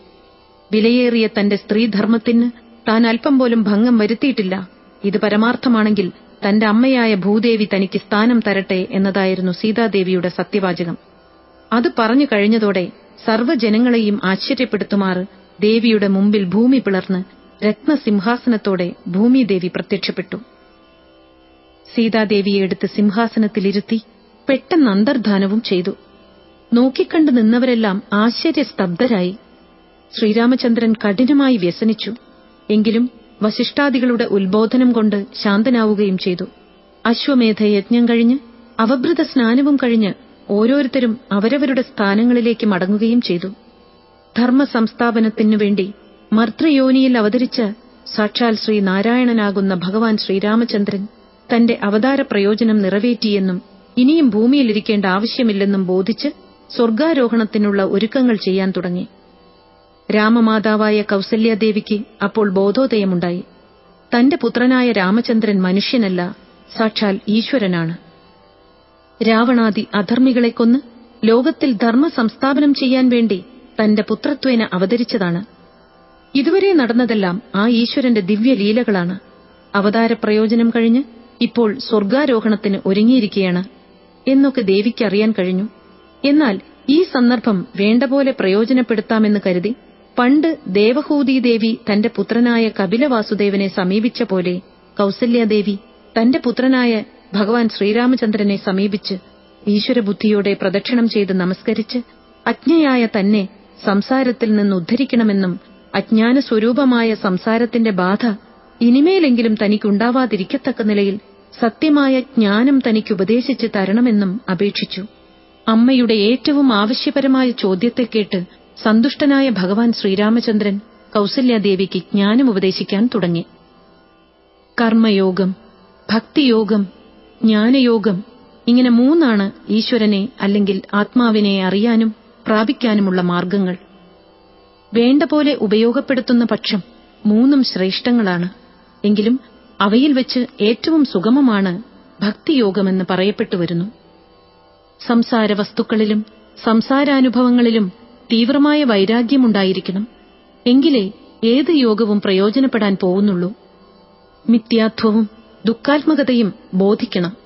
വിലയേറിയ തന്റെ സ്ത്രീധർമ്മത്തിന് താൻ അല്പം പോലും ഭംഗം വരുത്തിയിട്ടില്ല. ഇത് പരമാർത്ഥമാണെങ്കിൽ തന്റെ അമ്മയായ ഭൂദേവി തനിക്ക് സ്ഥാനം തരട്ടെ എന്നതായിരുന്നു സീതാദേവിയുടെ സത്യവാചകം. അത് പറഞ്ഞു കഴിഞ്ഞതോടെ സർവ്വജനങ്ങളെയും ആശ്ചര്യപ്പെടുത്തുമാറ് ദേവിയുടെ മുമ്പിൽ ഭൂമി പിളർന്ന് രത്നസിംഹാസനത്തോടെ ഭൂമിദേവി പ്രത്യക്ഷപ്പെട്ടു. സീതാദേവിയെ എടുത്ത് സിംഹാസനത്തിലിരുത്തി പെട്ടെന്ന് അന്തർധാനവും ചെയ്തു. നോക്കിക്കണ്ടു നിന്നവരെല്ലാം ആശ്ചര്യസ്തബ്ധരായി. ശ്രീരാമചന്ദ്രൻ കഠിനമായി വ്യസനിച്ചു. എങ്കിലും വസിഷ്ഠാദികളുടെ ഉത്ബോധനം കൊണ്ട് ശാന്തനാവുകയും ചെയ്തു. അശ്വമേധയജ്ഞം കഴിഞ്ഞ് അവഭൃത സ്നാനവും കഴിഞ്ഞ് ഓരോരുത്തരും അവരവരുടെ സ്ഥാനങ്ങളിലേക്ക് മടങ്ങുകയും ചെയ്തു. ധർമ്മസംസ്ഥാപനത്തിനുവേണ്ടി മർത്തൃയോനിയിൽ അവതരിച്ച സാക്ഷാൽ ശ്രീനാരായണനാകുന്ന ഭഗവാൻ ശ്രീരാമചന്ദ്രൻ തന്റെ അവതാര പ്രയോജനം നിറവേറ്റിയെന്നും ഇനിയും ഭൂമിയിലിരിക്കേണ്ട ആവശ്യമില്ലെന്നും ബോധിച്ച് സ്വർഗാരോഹണത്തിനുള്ള ഒരുക്കങ്ങൾ ചെയ്യാൻ തുടങ്ങി. രാമമാതാവായ കൗസല്യാദേവിക്ക് അപ്പോൾ ബോധോദയമുണ്ടായി. തന്റെ പുത്രനായ രാമചന്ദ്രൻ മനുഷ്യനല്ല, സാക്ഷാൽ ഈശ്വരനാണ്. രാവണാദി അധർമ്മികളെ കൊന്ന് ലോകത്തിൽ ധർമ്മ സംസ്ഥാപനം ചെയ്യാൻ വേണ്ടി തന്റെ പുത്രത്വേന അവതരിച്ചതാണ്. ഇതുവരെ നടന്നതെല്ലാം ആ ഈശ്വരന്റെ ദിവ്യലീലകളാണ്. അവതാര പ്രയോജനം കഴിഞ്ഞ് ഇപ്പോൾ സ്വർഗാരോഹണത്തിന് ഒരുങ്ങിയിരിക്കുകയാണ് എന്നൊക്കെ ദേവിക്ക് അറിയാൻ കഴിഞ്ഞു. എന്നാൽ ഈ സന്ദർഭം വേണ്ടപോലെ പ്രയോജനപ്പെടുത്താമെന്ന് കരുതി പണ്ട് ദേവഹൂതിദേവി തന്റെ പുത്രനായ കപിലവാസുദേവനെ സമീപിച്ച പോലെ കൗസല്യാദേവി തന്റെ പുത്രനായ ഭഗവാൻ ശ്രീരാമചന്ദ്രനെ സമീപിച്ച് ഈശ്വരബുദ്ധിയോടെ പ്രദക്ഷിണം ചെയ്ത് നമസ്കരിച്ച് അജ്ഞയായ തന്നെ സംസാരത്തിൽ നിന്ന് ഉദ്ധരിക്കണമെന്നും അജ്ഞാനസ്വരൂപമായ സംസാരത്തിന്റെ ബാധ ഇനിമേലെങ്കിലും തനിക്കുണ്ടാവാതിരിക്കത്തക്ക നിലയിൽ സത്യമായ ജ്ഞാനം തനിക്കുപദേശിച്ച് തരണമെന്നും അപേക്ഷിച്ചു. അമ്മയുടെ ഏറ്റവും ആവശ്യപരമായ ചോദ്യത്തെ കേട്ട് സന്തുഷ്ടനായ ഭഗവാൻ ശ്രീരാമചന്ദ്രൻ കൗസല്യാദേവിക്ക് ജ്ഞാനം ഉപദേശിക്കാൻ തുടങ്ങി. കർമ്മയോഗം, ഭക്തിയോഗം, ജ്ഞാനയോഗം, ഇങ്ങനെ മൂന്നാണ് ഈശ്വരനെ അല്ലെങ്കിൽ ആത്മാവിനെ അറിയാനും പ്രാപിക്കാനുമുള്ള മാർഗങ്ങൾ. വേണ്ട പോലെ ഉപയോഗപ്പെടുത്തുന്ന പക്ഷം മൂന്നും ശ്രേഷ്ഠങ്ങളാണ്. എങ്കിലും അവയിൽ വെച്ച് ഏറ്റവും സുഗമമാണ് ഭക്തിയോഗമെന്ന് പറയപ്പെട്ടുവരുന്നു. സംസാര വസ്തുക്കളിലും സംസാരാനുഭവങ്ങളിലും തീവ്രമായ വൈരാഗ്യമുണ്ടായിരിക്കണം. എങ്കിലേ ഏത് യോഗവും പ്രയോജനപ്പെടാൻ പോകുന്നുള്ളൂ. മിഥ്യാത്വവും ദുഃഖാത്മകതയും ബോധിക്കണം.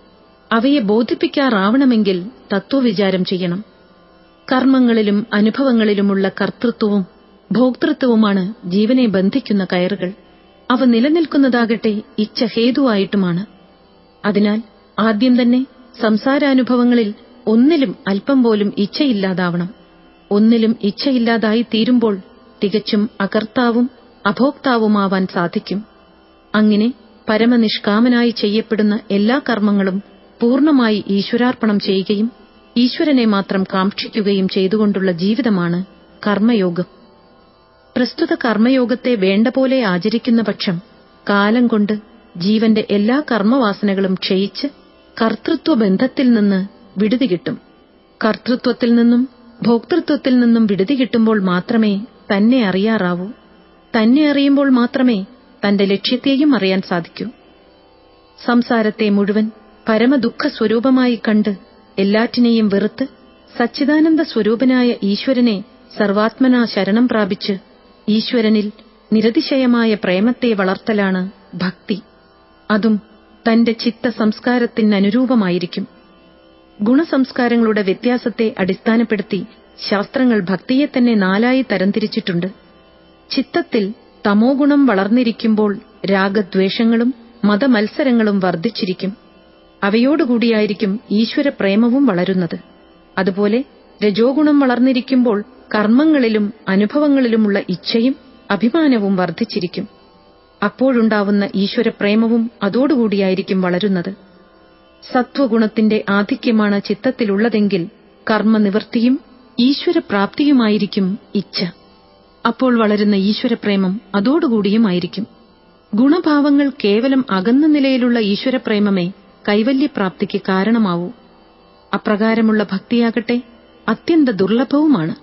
അവയെ ബോധിപ്പിക്കാറാവണമെങ്കിൽ തത്വവിചാരം ചെയ്യണം. കർമ്മങ്ങളിലും അനുഭവങ്ങളിലുമുള്ള കർത്തൃത്വവും ഭോക്തൃത്വവുമാണ് ജീവനെ ബന്ധിക്കുന്ന കയറുകൾ. അവ നിലനിൽക്കുന്നതാകട്ടെ ഇച്ഛ ഹേതുവായിട്ടുമാണ്. അതിനാൽ ആദ്യം തന്നെ സംസാരാനുഭവങ്ങളിൽ ഒന്നിലും അല്പം പോലും ഇച്ഛയില്ലാതാവണം. ഒന്നിലും ഇച്ഛയില്ലാതായി തീരുമ്പോൾ തികച്ചും അകർത്താവും അഭോക്താവുമാവാൻ സാധിക്കും. അങ്ങനെ പരമനിഷ്കാമനായി ചെയ്യപ്പെടുന്ന എല്ലാ കർമ്മങ്ങളും പൂർണ്ണമായി ഈശ്വരാർപ്പണം ചെയ്യുകയും ഈശ്വരനെ മാത്രം കാക്ഷിക്കുകയും ചെയ്തുകൊണ്ടുള്ള ജീവിതമാണ് കർമ്മയോഗം. പ്രസ്തുത കർമ്മയോഗത്തെ വേണ്ട പോലെ ആചരിക്കുന്ന പക്ഷം കാലം കൊണ്ട് ജീവന്റെ എല്ലാ കർമ്മവാസനകളും ക്ഷയിച്ച് കർത്തൃത്വബന്ധത്തിൽ നിന്ന് വിടുതി കിട്ടും. കർത്തൃത്വത്തിൽ നിന്നും ഭോക്തൃത്വത്തിൽ നിന്നും വിടുതി കിട്ടുമ്പോൾ മാത്രമേ തന്നെ അറിയാറാവൂ. തന്നെ അറിയുമ്പോൾ മാത്രമേ തന്റെ ലക്ഷ്യത്തെയും അറിയാൻ സാധിക്കൂ. സംസാരത്തെ മുഴുവൻ പരമദുഃഖസ്വരൂപമായി കണ്ട് എല്ലാറ്റിനെയും വെറുത്ത് സച്ചിദാനന്ദ സ്വരൂപനായ ഈശ്വരനെ സർവാത്മനാ ശരണം പ്രാപിച്ച് ഈശ്വരനിൽ നിരതിശയമായ പ്രേമത്തെ വളർത്തലാണ് ഭക്തി. അതും തന്റെ ചിത്തസംസ്കാരത്തിനനുരൂപമായിരിക്കും. ഗുണസംസ്കാരങ്ങളുടെ വ്യത്യാസത്തെ അടിസ്ഥാനപ്പെടുത്തി ശാസ്ത്രങ്ങൾ ഭക്തിയെ തന്നെ 4 തരംതിരിച്ചിട്ടുണ്ട്. ചിത്തത്തിൽ തമോഗുണം വളർന്നിരിക്കുമ്പോൾ രാഗദ്വേഷങ്ങളും മതമത്സരങ്ങളും വർദ്ധിച്ചിരിക്കും. അവയോടുകൂടിയായിരിക്കും ഈശ്വരപ്രേമവും വളരുന്നത്. അതുപോലെ രജോഗുണം വളർന്നിരിക്കുമ്പോൾ കർമ്മങ്ങളിലും അനുഭവങ്ങളിലുമുള്ള ഇച്ഛയും അഭിമാനവും വർദ്ധിച്ചിരിക്കും. അപ്പോഴുണ്ടാവുന്ന ഈശ്വരപ്രേമവും അതോടുകൂടിയായിരിക്കും വളരുന്നത്. സത്വഗുണത്തിന്റെ ആധിക്യമാണ് ചിത്തത്തിലുള്ളതെങ്കിൽ കർമ്മനിവൃത്തിയും ഈശ്വരപ്രാപ്തിയുമായിരിക്കും ഇച്ഛ. അപ്പോൾ വളരുന്ന ഈശ്വരപ്രേമം അതോടുകൂടിയുമായിരിക്കും. ഗുണഭാവങ്ങൾ കേവലം അകന്ന നിലയിലുള്ള ഈശ്വരപ്രേമമേ കൈവല്യപ്രാപ്തിക്ക് കാരണമാവൂ. അപ്രകാരമുള്ള ഭക്തിയാകട്ടെ അത്യന്ത ദുർലഭവുമാണ്.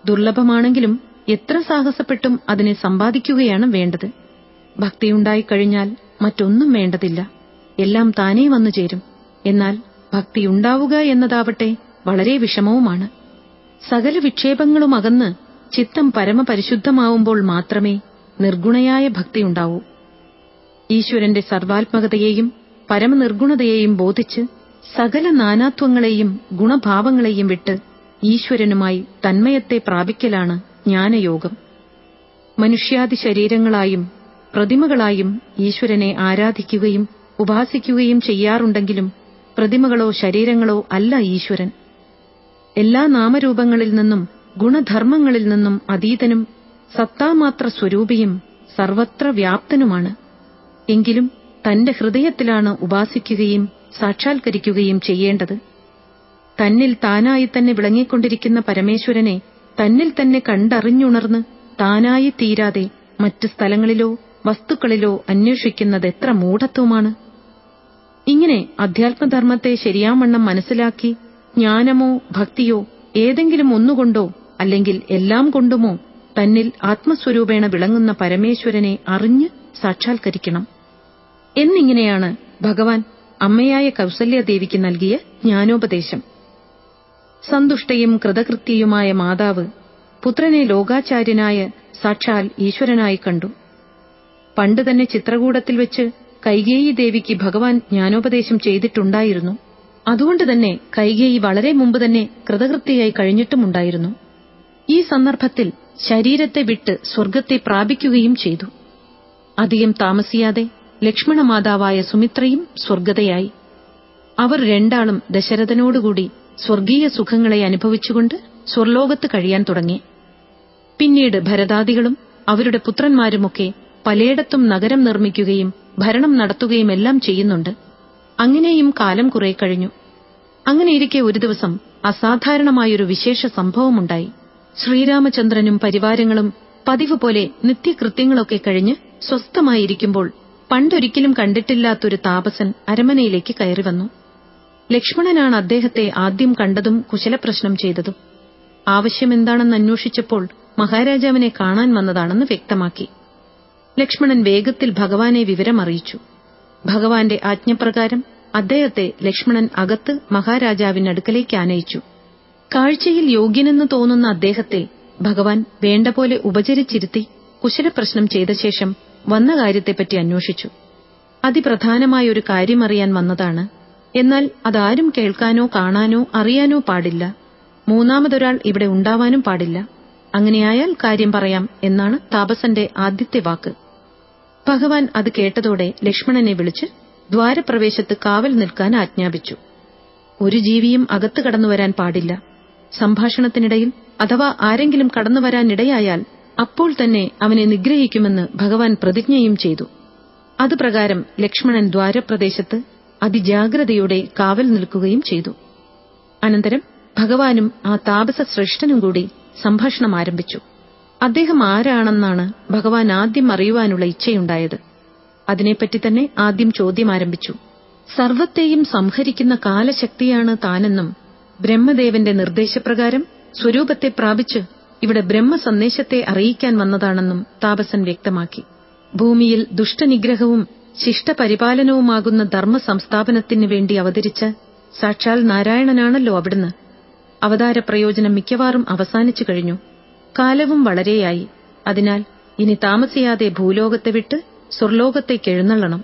ദുർലഭമാണെങ്കിലും എത്ര സാഹസപ്പെട്ടും അതിനെ സമ്പാദിക്കുകയാണ് വേണ്ടത്. ഭക്തിയുണ്ടായിക്കഴിഞ്ഞാൽ മറ്റൊന്നും വേണ്ടതില്ല, എല്ലാം താനേ വന്നു ചേരും. എന്നാൽ ഭക്തിയുണ്ടാവുക എന്നതാവട്ടെ വളരെ വിഷമവുമാണ്. സകല വിക്ഷേപങ്ങളും അകന്ന് ചിത്തം പരമപരിശുദ്ധമാവുമ്പോൾ മാത്രമേ നിർഗുണയായ ഭക്തിയുണ്ടാവൂ. ഈശ്വരന്റെ സർവാത്മകതയെയും പരമനിർഗുണതയെയും ബോധിച്ച് സകല നാനാത്വങ്ങളെയും ഗുണഭാവങ്ങളെയും വിട്ട് ഈശ്വരനുമായി തന്മയത്തെ പ്രാപിക്കലാണ് ജ്ഞാനയോഗം. മനുഷ്യാദി ശരീരങ്ങളായും പ്രതിമകളായും ഈശ്വരനെ ആരാധിക്കുകയും ഉപാസിക്കുകയും ചെയ്യാറുണ്ടെങ്കിലും പ്രതിമകളോ ശരീരങ്ങളോ അല്ല ഈശ്വരൻ. എല്ലാ നാമരൂപങ്ങളിൽ നിന്നും ഗുണധർമ്മങ്ങളിൽ നിന്നും അതീതനും സത്താമാത്ര സ്വരൂപിയും സർവത്ര വ്യാപ്തനുമാണ്. എങ്കിലും തന്റെ ഹൃദയത്തിലാണ് ഉപാസിക്കുകയും സാക്ഷാത്കരിക്കുകയും ചെയ്യേണ്ടത്. തന്നിൽ താനായി തന്നെ വിളങ്ങിക്കൊണ്ടിരിക്കുന്ന പരമേശ്വരനെ തന്നിൽ തന്നെ കണ്ടറിഞ്ഞുണർന്ന് താനായി തീരാതെ മറ്റു സ്ഥലങ്ങളിലോ വസ്തുക്കളിലോ അന്വേഷിക്കുന്നതെത്ര മൂഢത്വമാണ്. ഇങ്ങനെ അധ്യാത്മധർമ്മത്തെ ശരിയാവണ്ണം മനസ്സിലാക്കി ജ്ഞാനമോ ഭക്തിയോ ഏതെങ്കിലും ഒന്നുകൊണ്ടോ അല്ലെങ്കിൽ എല്ലാം കൊണ്ടുമോ തന്നിൽ ആത്മസ്വരൂപേണ വിളങ്ങുന്ന പരമേശ്വരനെ അറിഞ്ഞ് സാക്ഷാത്കരിക്കണം. എന്നിങ്ങനെയാണ് ഭഗവാൻ അമ്മയായ കൗസല്യാദേവിക്ക് നൽകിയ ജ്ഞാനോപദേശം. സന്തുഷ്ടയും കൃതകൃത്യയുമായ മാതാവ് പുത്രനെ ലോകാചാര്യനായ സാക്ഷാൽ ഈശ്വരനായി കണ്ടു. പണ്ടുതന്നെ ചിത്രകൂടത്തിൽ വെച്ച് കൈകേയി ദേവിക്ക് ഭഗവാൻ ജ്ഞാനോപദേശം ചെയ്തിട്ടുണ്ടായിരുന്നു. അതുകൊണ്ടുതന്നെ കൈകേയി വളരെ മുമ്പ് തന്നെ കൃതകൃത്യയായി കഴിഞ്ഞിട്ടുമുണ്ടായിരുന്നു. ഈ സന്ദർഭത്തിൽ ശരീരത്തെ വിട്ട് സ്വർഗത്തെ പ്രാപിക്കുകയും ചെയ്തു. അധികം താമസിയാതെ ലക്ഷ്മണമാതാവായ സുമിത്രയും സ്വർഗതയായി. അവർ രണ്ടാളും ദശരഥനോടുകൂടി സ്വർഗീയ സുഖങ്ങളെ അനുഭവിച്ചുകൊണ്ട് സ്വർലോകത്ത് കഴിയാൻ തുടങ്ങി. പിന്നീട് ഭരതാദികളും അവരുടെ പുത്രന്മാരുമൊക്കെ പലയിടത്തും നഗരം നിർമ്മിക്കുകയും ഭരണം നടത്തുകയുമെല്ലാം ചെയ്യുന്നുണ്ട്. അങ്ങനെയും കാലം കുറെ കഴിഞ്ഞു. അങ്ങനെയിരിക്കെ ഒരു ദിവസം അസാധാരണമായൊരു വിശേഷ സംഭവമുണ്ടായി. ശ്രീരാമചന്ദ്രനും പരിവാരങ്ങളും പതിവ് പോലെ നിത്യകൃത്യങ്ങളൊക്കെ കഴിഞ്ഞ് സ്വസ്ഥമായിരിക്കുമ്പോൾ പണ്ടൊരിക്കലും കണ്ടിട്ടില്ലാത്തൊരു താപസൻ അരമനയിലേക്ക് കയറി വന്നു. ലക്ഷ്മണനാണ് അദ്ദേഹത്തെ ആദ്യം കണ്ടതും കുശലപ്രശ്നം ചെയ്തതും. ആവശ്യമെന്താണെന്ന് അന്വേഷിച്ചപ്പോൾ മഹാരാജാവിനെ കാണാൻ വന്നതാണെന്ന് വ്യക്തമാക്കി. ലക്ഷ്മണൻ വേഗത്തിൽ ഭഗവാനെ വിവരമറിയിച്ചു. ഭഗവാന്റെ ആജ്ഞപ്രകാരം അദ്ദേഹത്തെ ലക്ഷ്മണൻ അകത്ത് മഹാരാജാവിനടുക്കലേക്ക് ആനയിച്ചു. കാഴ്ചയിൽ യോഗ്യനെന്ന് തോന്നുന്ന അദ്ദേഹത്തെ ഭഗവാൻ വേണ്ടപോലെ ഉപചരിച്ചിരുത്തി കുശലപ്രശ്നം ചെയ്ത ശേഷം വന്ന കാര്യത്തെപ്പറ്റി അന്വേഷിച്ചു. അതിപ്രധാനമായൊരു കാര്യമറിയാൻ വന്നതാണ്. എന്നാൽ അതാരും കേൾക്കാനോ കാണാനോ അറിയാനോ പാടില്ല. മൂന്നാമതൊരാൾ ഇവിടെ ഉണ്ടാവാനും പാടില്ല. അങ്ങനെയായാൽ കാര്യം പറയാം എന്നാണ് താപസന്റെ ആദ്യത്തെ വാക്ക്. ഭഗവാൻ അത് കേട്ടതോടെ ലക്ഷ്മണനെ വിളിച്ച് ദ്വാരപ്രവേശത്ത് കാവൽ നിൽക്കാൻ ആജ്ഞാപിച്ചു. ഒരു ജീവിയും അകത്ത് കടന്നുവരാൻ പാടില്ല. സംഭാഷണത്തിനിടയിൽ അഥവാ ആരെങ്കിലും കടന്നുവരാനിടയായാൽ അപ്പോൾ തന്നെ അവനെ നിഗ്രഹിക്കുമെന്ന് ഭഗവാൻ പ്രതിജ്ഞയും ചെയ്തു. അതുപ്രകാരം ലക്ഷ്മണൻ ദ്വാരപ്രദേശത്ത് അതിജാഗ്രതയോടെ കാവൽ നിൽക്കുകയും ചെയ്തു. അനന്തരം ഭഗവാനും ആ താപസശ്രേഷ്ഠനും കൂടി സംഭാഷണം ആരംഭിച്ചു. അദ്ദേഹം ആരാണെന്നാണ് ഭഗവാൻ ആദ്യം അറിയുവാനുള്ള ഇച്ഛയുണ്ടായത്. അതിനെപ്പറ്റി തന്നെ ആദ്യം ചോദ്യം ആരംഭിച്ചു. സർവത്തെയും സംഹരിക്കുന്ന കാലശക്തിയാണ് താനെന്നും ബ്രഹ്മദേവന്റെ നിർദ്ദേശപ്രകാരം സ്വരൂപത്തെ പ്രാപിച്ച് ഇവിടെ ബ്രഹ്മസന്ദേശത്തെ അറിയിക്കാൻ വന്നതാണെന്നും താപസൻ വ്യക്തമാക്കി. ഭൂമിയിൽ ദുഷ്ടനിഗ്രഹവും ശിഷ്ടപരിപാലനവുമാകുന്ന ധർമ്മ സംസ്ഥാപനത്തിനു വേണ്ടി അവതരിച്ച സാക്ഷാൽ നാരായണനാണല്ലോ അവിടുന്ന്. അവതാരപ്രയോജനം മിക്കവാറും അവസാനിച്ചു കഴിഞ്ഞു. കാലവും വളരെയായി. അതിനാൽ ഇനി താമസിയാതെ ഭൂലോകത്തെ വിട്ട് സ്വർലോകത്തേക്ക് എഴുന്നള്ളണം.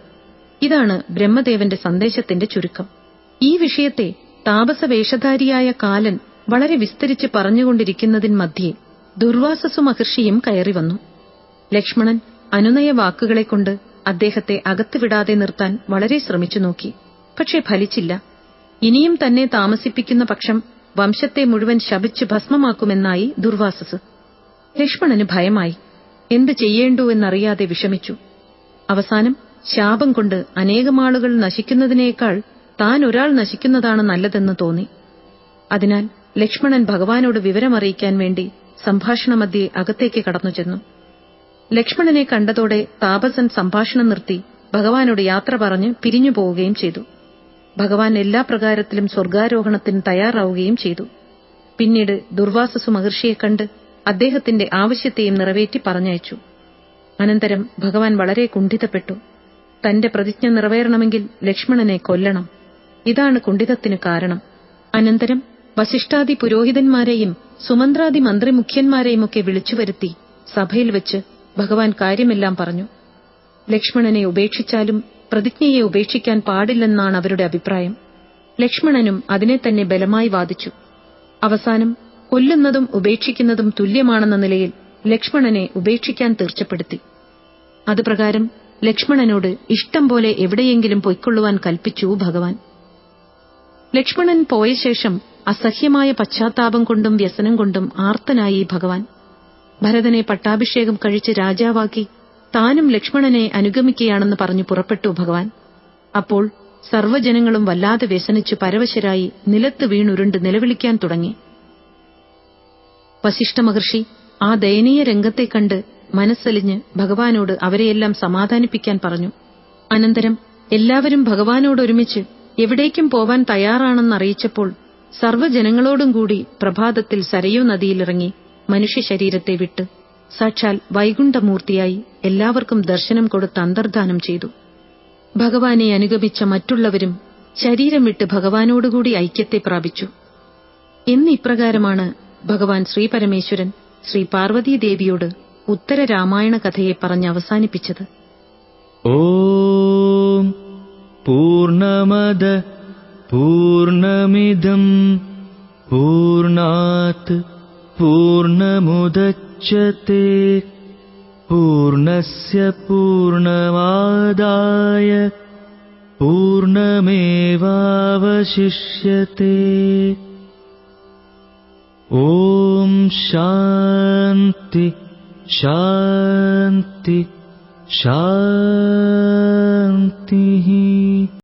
ഇതാണ് ബ്രഹ്മദേവന്റെ സന്ദേശത്തിന്റെ ചുരുക്കം. ഈ വിഷയത്തെ താപസവേഷധാരിയായ കാലൻ വളരെ വിസ്തരിച്ച് പറഞ്ഞുകൊണ്ടിരിക്കുന്നതിൻ മധ്യേ ദുർവാസസു മഹർഷിയും കയറി വന്നു. ലക്ഷ്മണൻ അനുനയ വാക്കുകളെക്കൊണ്ട് അദ്ദേഹത്തെ അകത്തുവിടാതെ നിർത്താൻ വളരെ ശ്രമിച്ചു നോക്കി. പക്ഷേ ഫലിച്ചില്ല. ഇനിയും തന്നെ താമസിപ്പിക്കുന്ന പക്ഷം വംശത്തെ മുഴുവൻ ശപിച്ച് ഭസ്മമാക്കുമെന്നായി ദുർവാസസ്. ലക്ഷ്മണന് ഭയമായി. എന്ത് ചെയ്യേണ്ടു എന്നറിയാതെ വിഷമിച്ചു. അവസാനം ശാപം കൊണ്ട് അനേകമാളുകൾ നശിക്കുന്നതിനേക്കാൾ താൻ ഒരാൾ നശിക്കുന്നതാണ് നല്ലതെന്ന് തോന്നി. അതിനാൽ ലക്ഷ്മണൻ ഭഗവാനോട് വിവരമറിയിക്കാൻ വേണ്ടി സംഭാഷണമധ്യേ അകത്തേക്ക് കടന്നു ചെന്നു. ലക്ഷ്മണനെ കണ്ടതോടെ താപസൻ സംഭാഷണം നിർത്തി ഭഗവാനോട് യാത്ര പറഞ്ഞ് പിരിഞ്ഞു പോവുകയും ചെയ്തു. ഭഗവാൻ എല്ലാ പ്രകാരത്തിലും സ്വർഗാരോഹണത്തിന് തയ്യാറാവുകയും ചെയ്തു. പിന്നീട് ദുർവാസസു മഹർഷിയെ കണ്ട് അദ്ദേഹത്തിന്റെ ആവശ്യത്തെയും നിറവേറ്റി പറഞ്ഞയച്ചു. അനന്തരം ഭഗവാൻ വളരെ കുണ്ഠിതപ്പെട്ടു. തന്റെ പ്രതിജ്ഞ നിറവേറണമെങ്കിൽ ലക്ഷ്മണനെ കൊല്ലണം. ഇതാണ് കുണ്ഠിതത്തിന് കാരണം. അനന്തരം വസിഷ്ഠാദി പുരോഹിതന്മാരെയും സുമന്ത്രാദി മന്ത്രിമുഖ്യന്മാരെയുമൊക്കെ വിളിച്ചുവരുത്തി സഭയിൽ വെച്ച് ഭഗവാൻ കാര്യമെല്ലാം പറഞ്ഞു. ലക്ഷ്മണനെ ഉപേക്ഷിച്ചാലും പ്രതിജ്ഞയെ ഉപേക്ഷിക്കാൻ പാടില്ലെന്നാണ് അവരുടെ അഭിപ്രായം. ലക്ഷ്മണനും അതിനെ തന്നെ ബലമായി വാദിച്ചു. അവസാനം കൊല്ലുന്നതും ഉപേക്ഷിക്കുന്നതും തുല്യമാണെന്ന നിലയിൽ ലക്ഷ്മണനെ ഉപേക്ഷിക്കാൻ തീർച്ചപ്പെടുത്തി. അതുപ്രകാരം ലക്ഷ്മണനോട് ഇഷ്ടം പോലെ എവിടെയെങ്കിലും പൊയ്ക്കൊള്ളുവാൻ കൽപ്പിച്ചു ഭഗവാൻ. ലക്ഷ്മണൻ പോയ ശേഷം അസഹ്യമായ പശ്ചാത്താപം കൊണ്ടും വ്യസനം കൊണ്ടും ആർത്തനായി ഭഗവാൻ. ഭരതനെ പട്ടാഭിഷേകം കഴിച്ച് രാജാവാക്കി താനും ലക്ഷ്മണനെ അനുഗമിക്കുകയാണെന്ന് പറഞ്ഞു പുറപ്പെട്ടു ഭഗവാൻ. അപ്പോൾ സർവ്വജനങ്ങളും വല്ലാതെ വ്യസനിച്ചു പരവശരായി നിലത്ത് വീണുരുണ്ട് നിലവിളിക്കാൻ തുടങ്ങി. വസിഷ്ഠ മഹർഷി ആ ദയനീയ രംഗത്തെ കണ്ട് മനസ്സലിഞ്ഞ് ഭഗവാനോട് അവരെയെല്ലാം സമാധാനിപ്പിക്കാൻ പറഞ്ഞു. അനന്തരം എല്ലാവരും ഭഗവാനോടൊരുമിച്ച് എവിടേക്കും പോവാൻ തയ്യാറാണെന്നറിയിച്ചപ്പോൾ സർവ്വജനങ്ങളോടും കൂടി പ്രഭാതത്തിൽ സരയൂ നദിയിലിറങ്ങി മനുഷ്യശരീരത്തെ വിട്ട് സാക്ഷാൽ വൈകുണ്ഠമൂർത്തിയായി എല്ലാവർക്കും ദർശനം കൊടുത്ത് അന്തർധാനം ചെയ്തു. ഭഗവാനെ അനുഗമിച്ച മറ്റുള്ളവരും ശരീരം വിട്ട് ഭഗവാനോടുകൂടി ഐക്യത്തെ പ്രാപിച്ചു. ഇപ്രകാരമാണ് ഭഗവാൻ ശ്രീപരമേശ്വരൻ ശ്രീ പാർവതീദേവിയോട് ഉത്തര രാമായണ കഥയെ പറഞ്ഞവസാനിപ്പിച്ചത്. ഓം പൂർണ്ണമദ പൂർണ്ണമിദം പൂർണ്ണാത് പൂർണ്ണമുദച്യത്തെ പൂർണ്ണസ്യ പൂർണ്ണമാദായ പൂർണ്ണമേവാവശിഷ്യത്തെ. ഓം ശാന്തി ശാന്തി ശാന്തി.